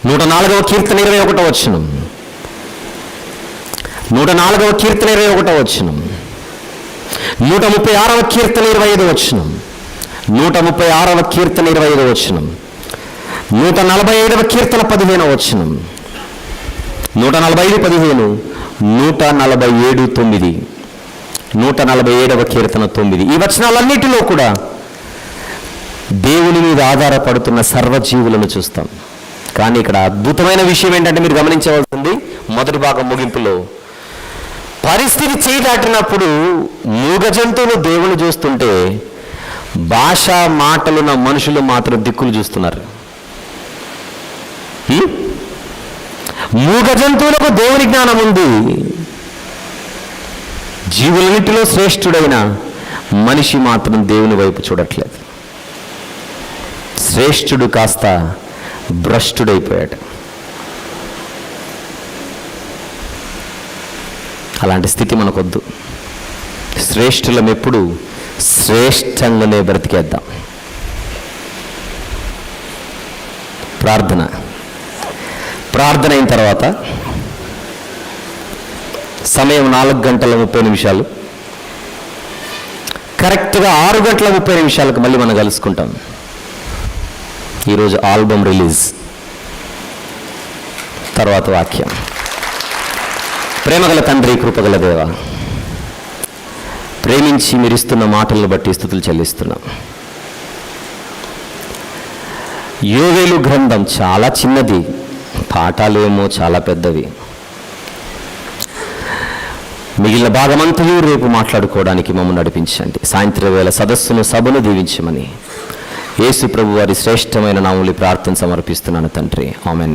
104వ కీర్తన 21వ వచనం, 104వ కీర్తన 21వ వచనం, 136వ కీర్తన 25వ వచనం, 136వ కీర్తన 25వ వచనం, 145వ కీర్తన 15వ వచనం, 145:15, 147:9, 147వ కీర్తన 9. ఈ వచనాలన్నిటిలో కూడా దేవుని మీద ఆధారపడుతున్న సర్వజీవులను చూస్తాం. కానీ ఇక్కడ అద్భుతమైన విషయం ఏంటంటే మీరు గమనించవలసింది, మొదటి భాగం ముగింపులో పరిస్థితి చేయి దాటినప్పుడు మూగ జంతువులు దేవుని చూస్తుంటే భాషా మాటలున్న మనుషులు మాత్రం దిక్కులు చూస్తున్నారు. మూగ జంతువులకు దేవుని జ్ఞానం ఉంది, జీవులన్నిటిలో శ్రేష్ఠుడైన మనిషి మాత్రం దేవుని వైపు చూడట్లేదు. శ్రేష్ఠుడు కాస్త భ్రష్టుడైపోయాడు. అలాంటి స్థితి మనకొద్దు. శ్రేష్ఠులం ఎప్పుడు శ్రేష్టంగానే బ్రతికేద్దాం. ప్రార్థన అయిన తర్వాత సమయం 4:30 కరెక్ట్గా 6:30 మళ్ళీ మనం కలుసుకుంటాం. ఈరోజు ఆల్బమ్ రిలీజ్. తర్వాత వాక్యం. ప్రేమగల తండ్రి, కృపగల దేవ, ప్రేమించి మీరిస్తున్న మాటలను బట్టి స్తుతులు చెల్లిస్తున్నాం. యోవేలు గ్రంథం చాలా చిన్నది, పాఠాలేమో చాలా పెద్దవి. మిగిలిన భాగమంతయు రేపు మాట్లాడుకోవడానికి మమ్మల్ని నడిపించండి. సాయంత్రం వేళ సభను దీవించమని యేసు ప్రభు వారి శ్రేష్టమైన నామములో ప్రార్థన సమర్పిస్తున్నాను తండ్రి. ఆమెన్.